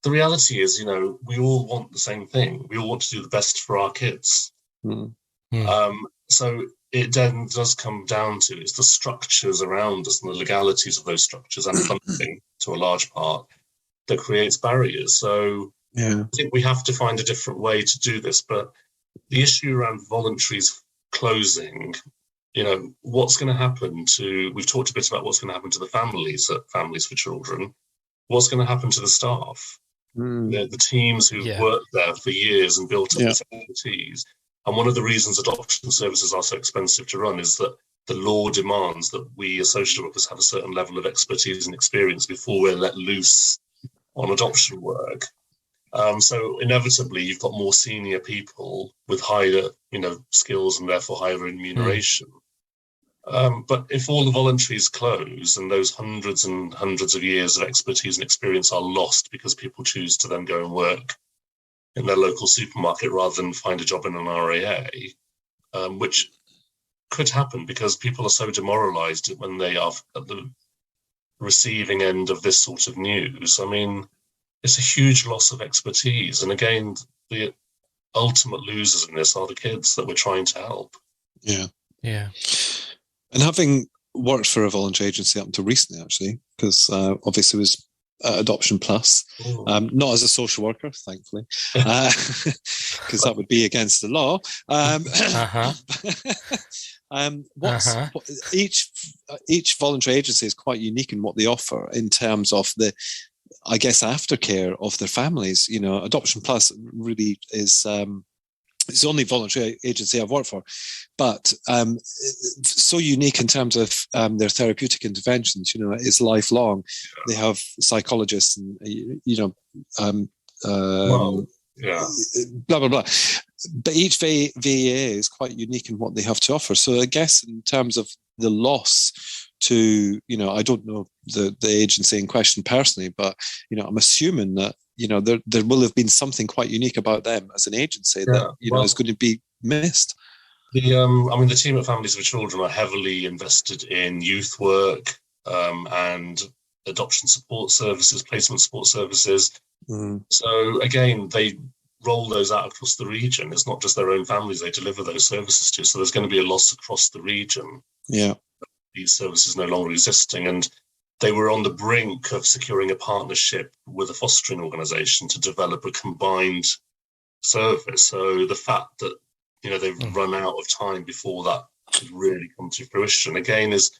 the reality is, we all want the same thing. We all want to do the best for our kids. So it then does come down to, it's the structures around us and the legalities of those structures and funding to a large part that creates barriers. So I think we have to find a different way to do this. But the issue around voluntaries closing, what's going to happen to, we've talked a bit about what's going to happen to the families at Families for Children. What's going to happen to the staff? The teams who've worked there for years and built up this expertise. And one of the reasons adoption services are so expensive to run is that the law demands that we as social workers have a certain level of expertise and experience before we're let loose on adoption work. So inevitably, you've got more senior people with higher, skills and therefore higher remuneration. But if all the voluntaries close and those hundreds and hundreds of years of expertise and experience are lost because people choose to then go and work in their local supermarket rather than find a job in an RAA, which could happen because people are so demoralised when they are at the receiving end of this sort of news. I mean, it's a huge loss of expertise. And again, the ultimate losers in this are the kids that we're trying to help. Yeah. Yeah. And having worked for a voluntary agency up until recently, actually, because obviously it was Adoption Plus, not as a social worker, thankfully, because that would be against the law. Each voluntary agency is quite unique in what they offer in terms of the, I guess, aftercare of their families. Adoption Plus really is it's the only voluntary agency I've worked for, but so unique in terms of their therapeutic interventions. It's lifelong. They have psychologists and blah blah blah. But each VA is quite unique in what they have to offer. So I guess in terms of the loss to, I don't know the agency in question personally, but I'm assuming that there will have been something quite unique about them as an agency that is going to be missed. The team at Families for Children are heavily invested in youth work and adoption support services, placement support services. So again, they roll those out across the region. It's not just their own families they deliver those services to. So there's going to be a loss across the region. Yeah, these services no longer existing, and they were on the brink of securing a partnership with a fostering organisation to develop a combined service. So the fact that they've run out of time before that could really come to fruition again is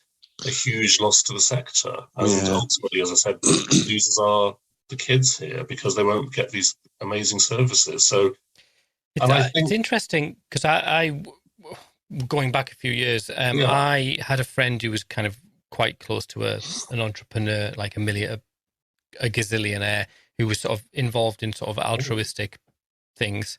a huge loss to the sector. And ultimately, as I said, the users are the kids here because they won't get these amazing services. So, I think it's interesting because I going back a few years, I had a friend who was kind of quite close to an entrepreneur, like a gazillionaire, who was sort of involved in sort of altruistic things.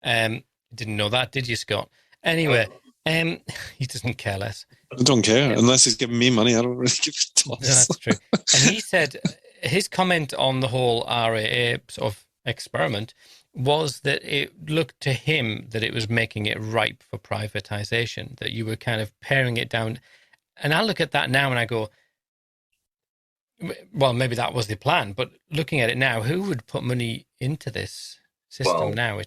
Didn't know that, did you, Scott? Anyway, he doesn't care less. I don't care unless he's giving me money. I don't really give a toss. No, that's true. And he said his comment on the whole RAA sort of experiment was that it looked to him that it was making it ripe for privatization, that you were kind of paring it down. And I look at that now and I go, well, maybe that was the plan, but looking at it now, who would put money into this system now?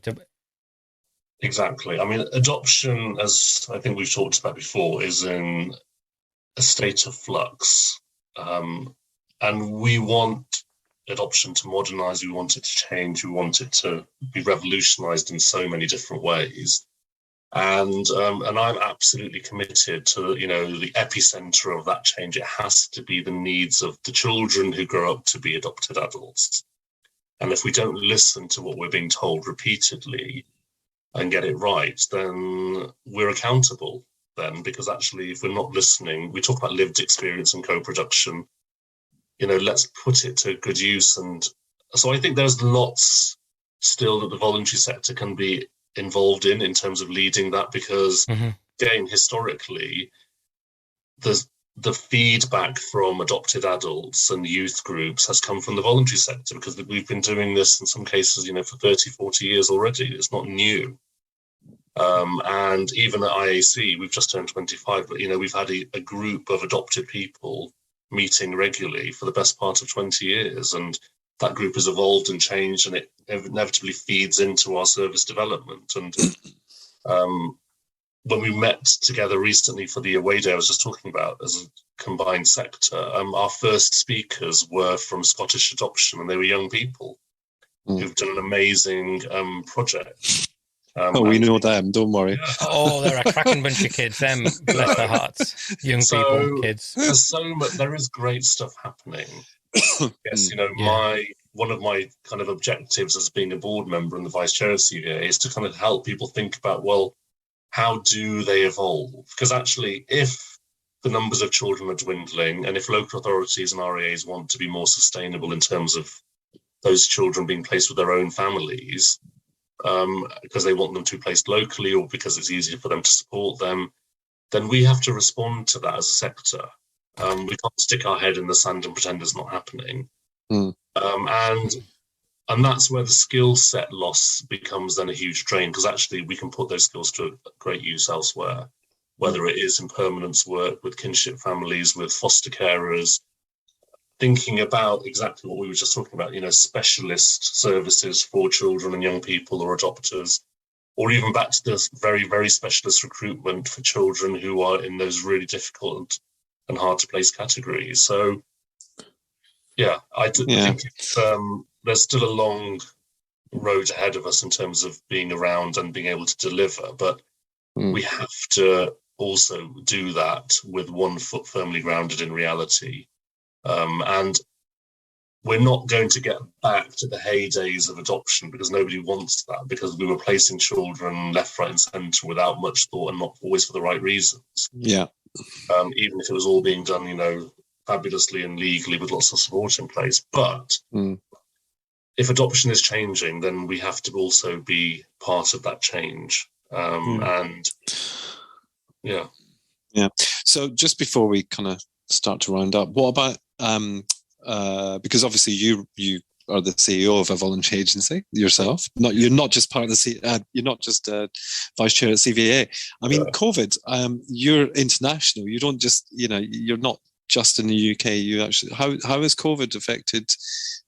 Exactly. I mean, adoption, as I think we've talked about before, is in a state of flux. And we want adoption to modernize, we want it to change, we want it to be revolutionized in so many different ways. And I'm absolutely committed to, the epicenter of that change. It has to be the needs of the children who grow up to be adopted adults. And if we don't listen to what we're being told repeatedly and get it right, then we're accountable then, because actually if we're not listening, we talk about lived experience and co-production, let's put it to good use. And so I think there's lots still that the voluntary sector can be involved in terms of leading that, because again, historically, the feedback from adopted adults and youth groups has come from the voluntary sector, because we've been doing this in some cases, for 30, 40 years already. It's not new. And even at IAC, we've just turned 25, but, we've had a group of adopted people meeting regularly for the best part of 20 years. And that group has evolved and changed, and it inevitably feeds into our service development. And when we met together recently for the away day I was just talking about as a combined sector, our first speakers were from Scottish Adoption, and they were young people who've done an amazing project. We know them, don't worry. Yeah. Oh, they're a cracking bunch of kids, bless their hearts. Young people, kids. There's so much, there is great stuff happening. Yes, one of my kind of objectives as being a board member and the vice chair of CVA is to kind of help people think about, well, how do they evolve? Because actually, if the numbers of children are dwindling, and if local authorities and RAAs want to be more sustainable in terms of those children being placed with their own families, because they want them to be placed locally or because it's easier for them to support them, then we have to respond to that as a sector. We can't stick our head in the sand and pretend it's not happening. And that's where the skill set loss becomes then a huge drain, because actually we can put those skills to great use elsewhere, whether it is in permanence work with kinship families, with foster carers, thinking about exactly what we were just talking about, specialist services for children and young people or adopters, or even back to this very, very specialist recruitment for children who are in those really difficult and hard to place categories. So, I think there's still a long road ahead of us in terms of being around and being able to deliver, but we have to also do that with one foot firmly grounded in reality. And we're not going to get back to the heydays of adoption, because nobody wants that, because we were placing children left, right and centre without much thought and not always for the right reasons. Yeah. Even if it was all being done, fabulously and legally with lots of support in place. But if adoption is changing, then we have to also be part of that change. And So just before we kind of start to round up, what about because obviously you are the CEO of a voluntary agency yourself. You're not just part of the you're not just vice chair at CVA. I mean, COVID. You're international. You don't just you're not just in the UK. You actually how has COVID affected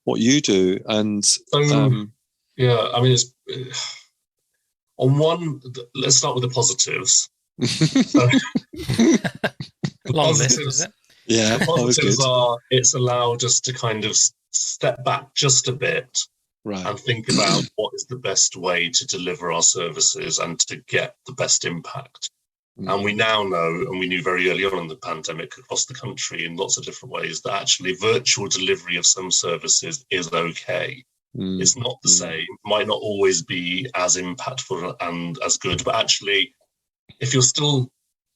what you do? And I mean, it's on one. Let's start with the positives. Long list, is it? Yeah, the positives are it's allowed us to kind of step back just a bit, right, and think about what is the best way to deliver our services and to get the best impact. And we now know, and we knew very early on in the pandemic across the country in lots of different ways, that actually virtual delivery of some services is okay. It's not the same, might not always be as impactful and as good, but actually, if you're still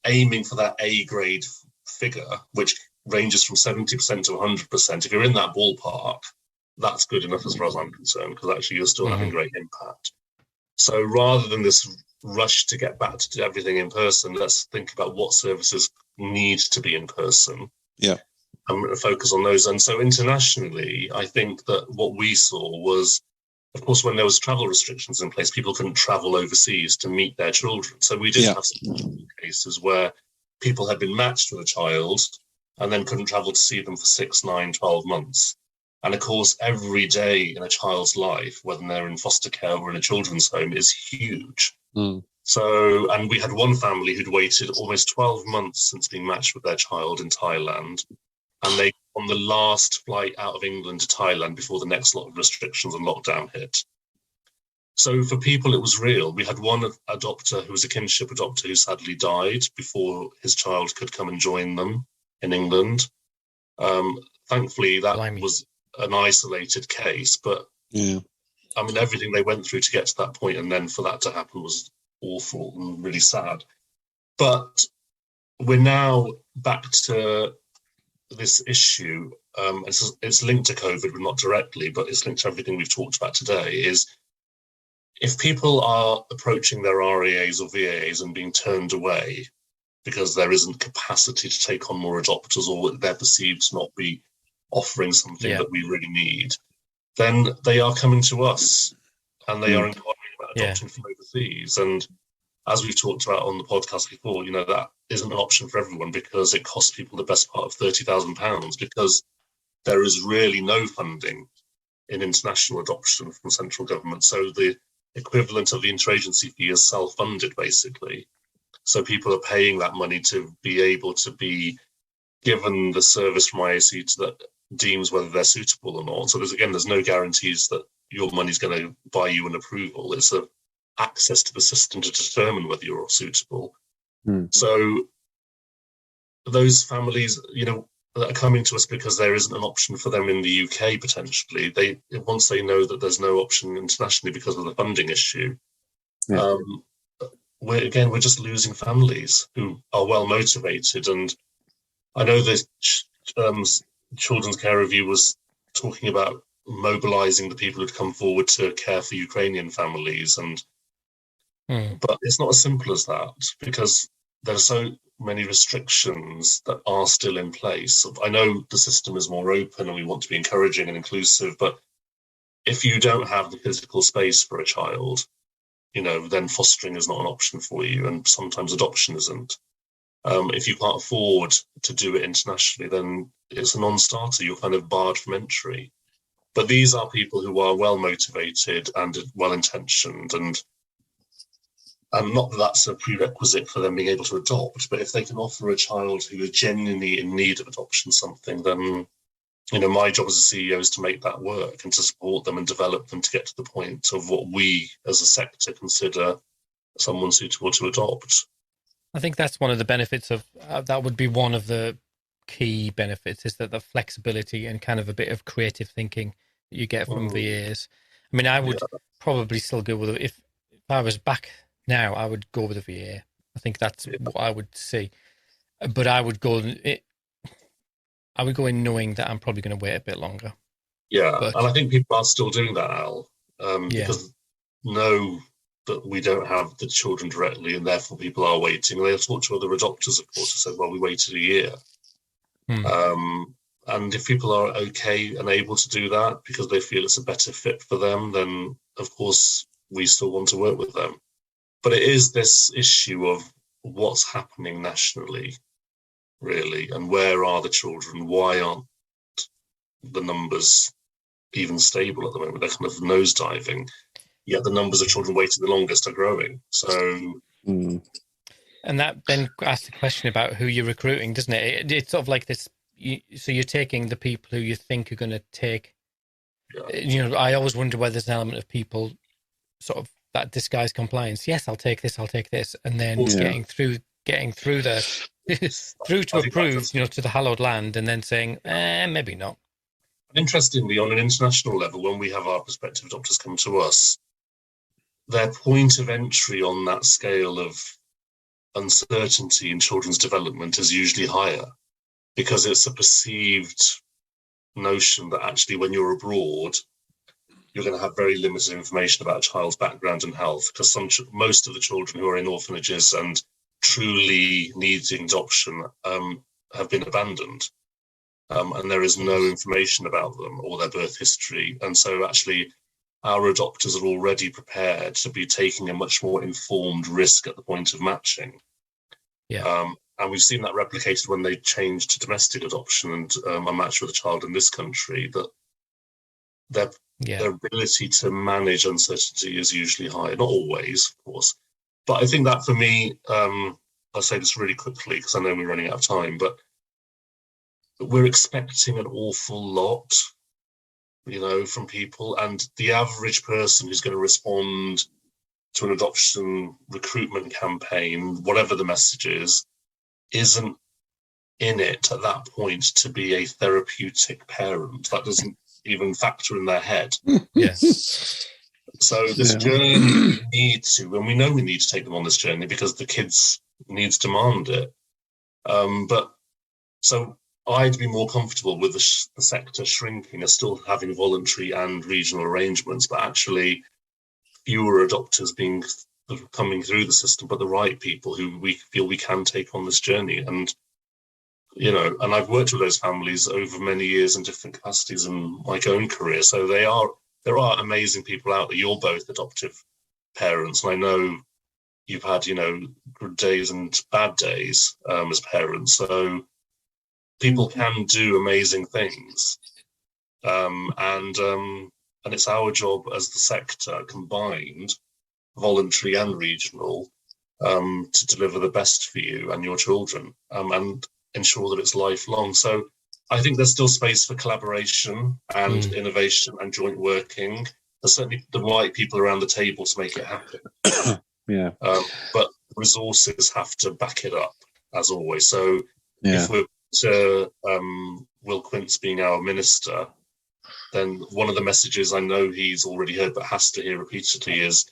aiming for that A grade figure, which ranges from 70% to 100%, if you're in that ballpark, that's good enough as far as I'm concerned, because actually you're still having great impact. So rather than this rush to get back to do everything in person, let's think about what services need to be in person. Yeah. And focus on those. And so internationally, I think that what we saw was, of course, when there was travel restrictions in place, people couldn't travel overseas to meet their children. So we did have some cases where people had been matched with a child and then couldn't travel to see them for 6, 9, 12 months. And of course, every day in a child's life, whether they're in foster care or in a children's home, is huge. So, and we had one family who'd waited almost 12 months since being matched with their child in Thailand. And they on the last flight out of England to Thailand before the next lot of restrictions and lockdown hit. So for people, it was real. We had one adopter who was a kinship adopter who sadly died before his child could come and join them in England. Thankfully, that was an isolated case, but I mean, everything they went through to get to that point and then for that to happen was awful and really sad. But we're now back to this issue. It's linked to COVID, but not directly, but it's linked to everything we've talked about today, is if people are approaching their RAAs or VAAs and being turned away because there isn't capacity to take on more adopters or they're perceived to not be offering something that we really need, then they are coming to us and they are inquiring about adopting from overseas. And as we've talked about on the podcast before, you know, that isn't an option for everyone because it costs people the best part of £30,000 because there is really no funding in international adoption from central government. So the equivalent of the interagency fee is self-funded, basically. So people are paying that money to be able to be given the service from IAC that deems whether they're suitable or not. So there's no guarantees that your money's going to buy you an approval. It's a access to the system to determine whether you're suitable. So those families, you know, that are coming to us because there isn't an option for them in the UK potentially, once they know that there's no option internationally because of the funding issue, we're just losing families who are well motivated. And I know the Children's Care Review was talking about mobilising the people who'd come forward to care for Ukrainian families, but it's not as simple as that because there are so many restrictions that are still in place. I know the system is more open and we want to be encouraging and inclusive, but if you don't have the physical space for a child, you know, then fostering is not an option for you, and sometimes adoption isn't. If you can't afford to do it internationally, then it's a non-starter. You're kind of barred from entry. But these are people who are well motivated and well-intentioned, and not that that's a prerequisite for them being able to adopt, but if they can offer a child who is genuinely in need of adoption something, then, you know, my job as a CEO is to make that work and to support them and develop them to get to the point of what we as a sector consider someone suitable to adopt. I think that's one of the benefits of that would be one of the key benefits, is that the flexibility and kind of a bit of creative thinking that you get from VAs. I mean, I would probably still go with it. If I was back now, I would go with a VA. I think that's what I would see. But I would go in knowing that I'm probably going to wait a bit longer. Yeah, and I think people are still doing that, Al, because know that we don't have the children directly, and therefore people are waiting. And they'll talk to other adopters, of course, who said, well, we waited a year. And if people are okay and able to do that because they feel it's a better fit for them, then, of course, we still want to work with them. But it is this issue of what's happening nationally, really, and where are the children? Why aren't the numbers even stable at the moment? They're kind of nosediving, yet the numbers of children waiting the longest are growing. So, and that then asks the question about who you're recruiting, doesn't it? It's sort of like this. So you're taking the people who you think are going to take. You know, I always wonder whether there's an element of people sort of that disguise compliance. Yes, I'll take this, and then getting through getting through through to approve, to the hallowed land, and then saying, maybe not. And interestingly, on an international level, when we have our prospective adopters come to us, their point of entry on that scale of uncertainty in children's development is usually higher, because it's a perceived notion that actually when you're abroad, you're going to have very limited information about a child's background and health, because most of the children who are in orphanages and truly needing adoption have been abandoned, and there is no information about them or their birth history. And so actually our adopters are already prepared to be taking a much more informed risk at the point of matching. Yeah. And we've seen that replicated when they change to domestic adoption and are matched with a child in this country, that their ability to manage uncertainty is usually high. Not always, of course. But I think that for me, I'll say this really quickly because I know we're running out of time, but we're expecting an awful lot, from people. And the average person who's going to respond to an adoption recruitment campaign, whatever the message is, isn't in it at that point to be a therapeutic parent. That doesn't even factor in their head. Yes. So this journey, we need to, and we know we need to take them on this journey because the kids' needs demand it. But so I'd be more comfortable with the sector shrinking as still having voluntary and regional arrangements, but actually fewer adopters coming through the system, but the right people who we feel we can take on this journey. And, and I've worked with those families over many years in different capacities in my own career. So there are amazing people out there. You're both adoptive parents, and I know you've had, good days and bad days as parents. So people can do amazing things. And it's our job as the sector combined, voluntary and regional, to deliver the best for you and your children, and ensure that it's lifelong. So I think there's still space for collaboration and innovation and joint working. There's certainly the right people around the table to make it happen. But resources have to back it up, as always. So if we're to Will Quince being our minister, then one of the messages I know he's already heard but has to hear repeatedly is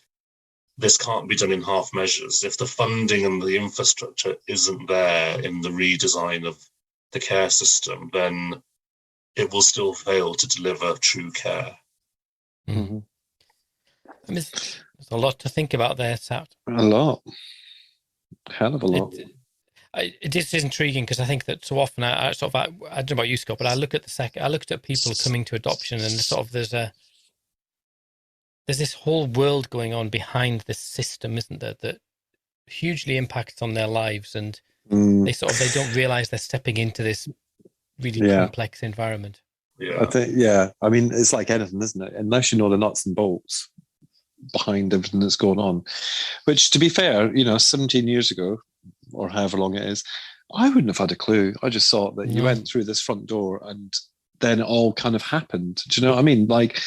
this can't be done in half measures. If the funding and the infrastructure isn't there in the redesign of the care system, then it will still fail to deliver true care. Mm-hmm. There's a lot to think about there, Sat. A lot. Hell of a lot. It is intriguing because I think that so often I don't know about you, Scott, but I look at I looked at people coming to adoption, and there's this whole world going on behind this system, isn't there, that hugely impacts on their lives, and they don't realize they're stepping into this really complex environment. I think, I mean, it's like anything, isn't it? Unless you know the nuts and bolts behind everything that's going on, which, to be fair, 17 years ago, or however long it is, I wouldn't have had a clue. I just thought that you went through this front door and then it all kind of happened. Do you know what I mean? Like,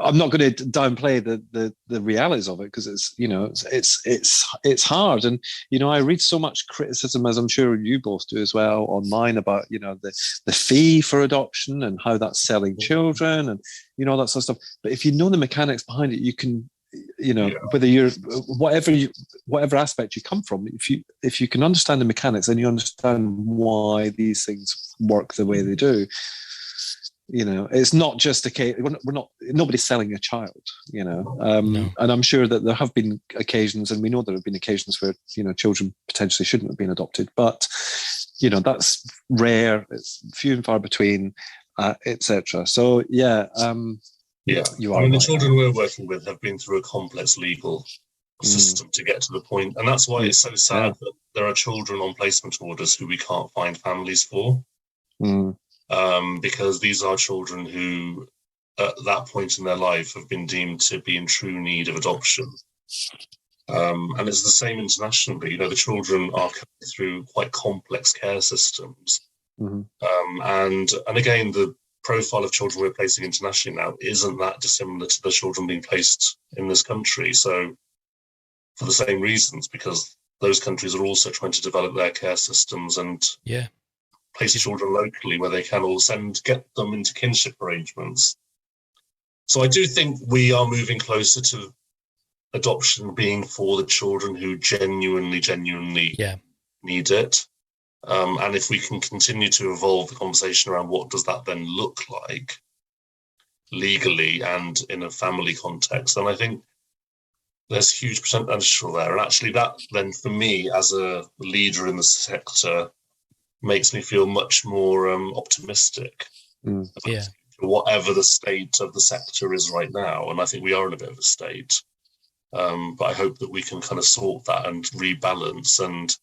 I'm not going to downplay the realities of it, because it's hard. And, I read so much criticism, as I'm sure you both do as well, online about, the fee for adoption and how that's selling children and, all that sort of stuff. But if you know the mechanics behind it, you can, whether you're whatever aspect you come from, if you can understand the mechanics and you understand why these things work the way they do, it's not just a case. Nobody's selling a child, No. And I'm sure that there have been occasions, and we know there have been occasions where children potentially shouldn't have been adopted, but that's rare. It's few and far between, etc. So you are. The children we're working with have been through a complex legal system to get to the point, and that's why it's so sad that there are children on placement orders who we can't find families for, because these are children who, at that point in their life, have been deemed to be in true need of adoption. And it's the same internationally. The children are coming through quite complex care systems, and again, the profile of children we're placing internationally now isn't that dissimilar to the children being placed in this country. So for the same reasons, because those countries are also trying to develop their care systems and place children locally where they can, or get them into kinship arrangements. So I do think we are moving closer to adoption being for the children who genuinely need it. And if we can continue to evolve the conversation around what does that then look like legally and in a family context, then I think there's huge potential there. And actually that then, for me, as a leader in the sector, makes me feel much more optimistic. Whatever the state of the sector is right now. And I think we are in a bit of a state. But I hope that we can kind of sort that and rebalance and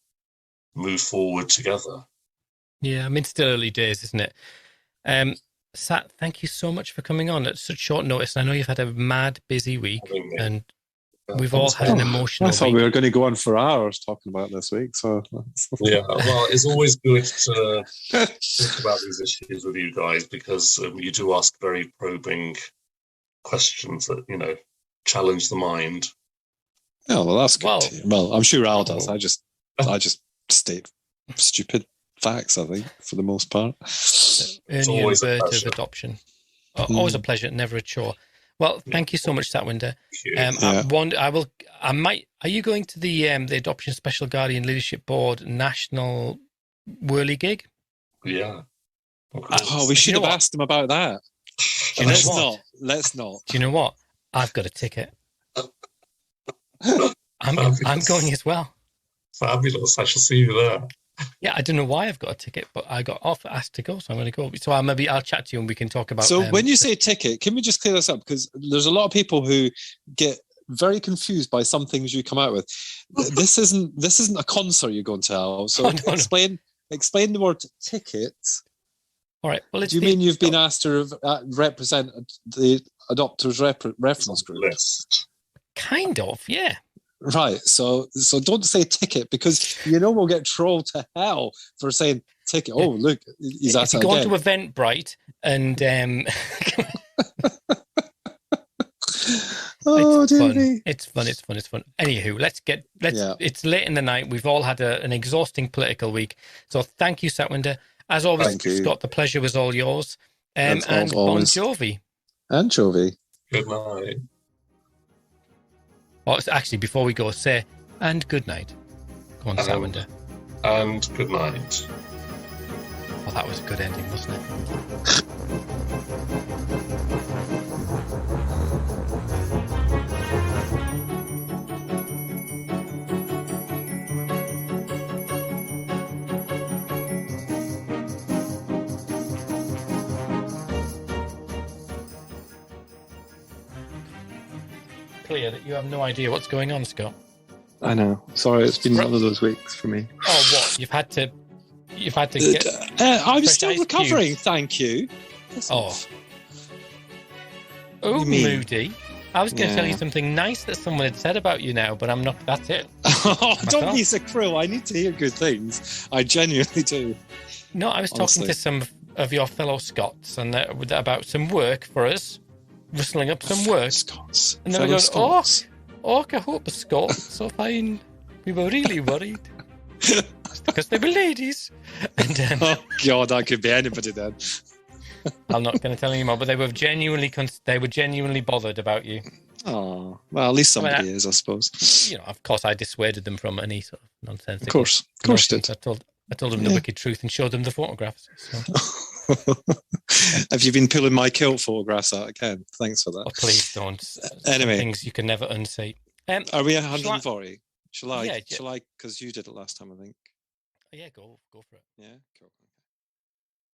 move forward together. Yeah, I mean, it's still early days, isn't it? Sat, thank you so much for coming on at such short notice. I know you've had a mad busy week, and we've all had an emotional I thought week. we were going to go on for hours talking about this week. So yeah, well, it's always good to talk about these issues with you guys, because you do ask very probing questions that, you know, challenge the mind. Yeah, well, that's good. Well, I'm sure Al does. I just state stupid facts, I think, for the most part. Earning and birth of adoption. Always a pleasure, never a chore. Well, thank you so much, Satwinder. Are you going to the Adoption Special Guardian Leadership Board National Whirly gig? Yeah. We should have asked him about that. Let's not. Do you know what? I've got a ticket. I'm going as well. Fabulous. I shall see you there. Yeah, I don't know why I've got a ticket, but I got asked to go, so I'm going to go. So I'll chat to you and we can talk about. So when you say ticket, can we just clear this up? Because there's a lot of people who get very confused by some things you come out with. This isn't a concert you're going to Al. So explain the word ticket. All right. Well, do you mean you've been asked to represent the adopters reference group? List. Kind of, yeah. Right, so don't say ticket, because we'll get trolled to hell for saying ticket. Oh, look, he's at it again. If you go to Eventbrite and it's fun. Anywho, it's late in the night. We've all had an exhausting political week. So thank you, Satwinder. As always, Scott, the pleasure was all yours. And Bon Jovi. Anchovy. Good night. Oh, actually, before we go, say, and good night. Go on, Satwinder. And good night. Oh, that was a good ending, wasn't it? Clear that you have no idea what's going on, Scott. I know. Sorry, it's been one of those weeks for me. Oh, what? You've had to get... I'm still recovering, thank you. Moody. I was going to tell you something nice that someone had said about you now, but I'm not. That's it. Don't be so cruel. I need to hear good things. I genuinely do. No, I was talking to some of your fellow Scots and about some work for us. Rustling up some work. Scots. And then we go, I hope the Scots so fine. We were really worried. Because they were ladies. And, oh, God, that could be anybody then. I'm not going to tell you more, but they were genuinely bothered about you. Oh, well, at least somebody is, I suppose. Of course, I dissuaded them from any sort of nonsense. Of course you did. I told them the wicked truth and showed them the photographs. So. Have you been pulling my kilt photographs out again? Thanks for that. Oh, please don't. Anyway. Things you can never unsee. Are we at 140? Shall I? Yeah. Shall I? Because you did it last time, I think. Yeah, go for it. Yeah, cool.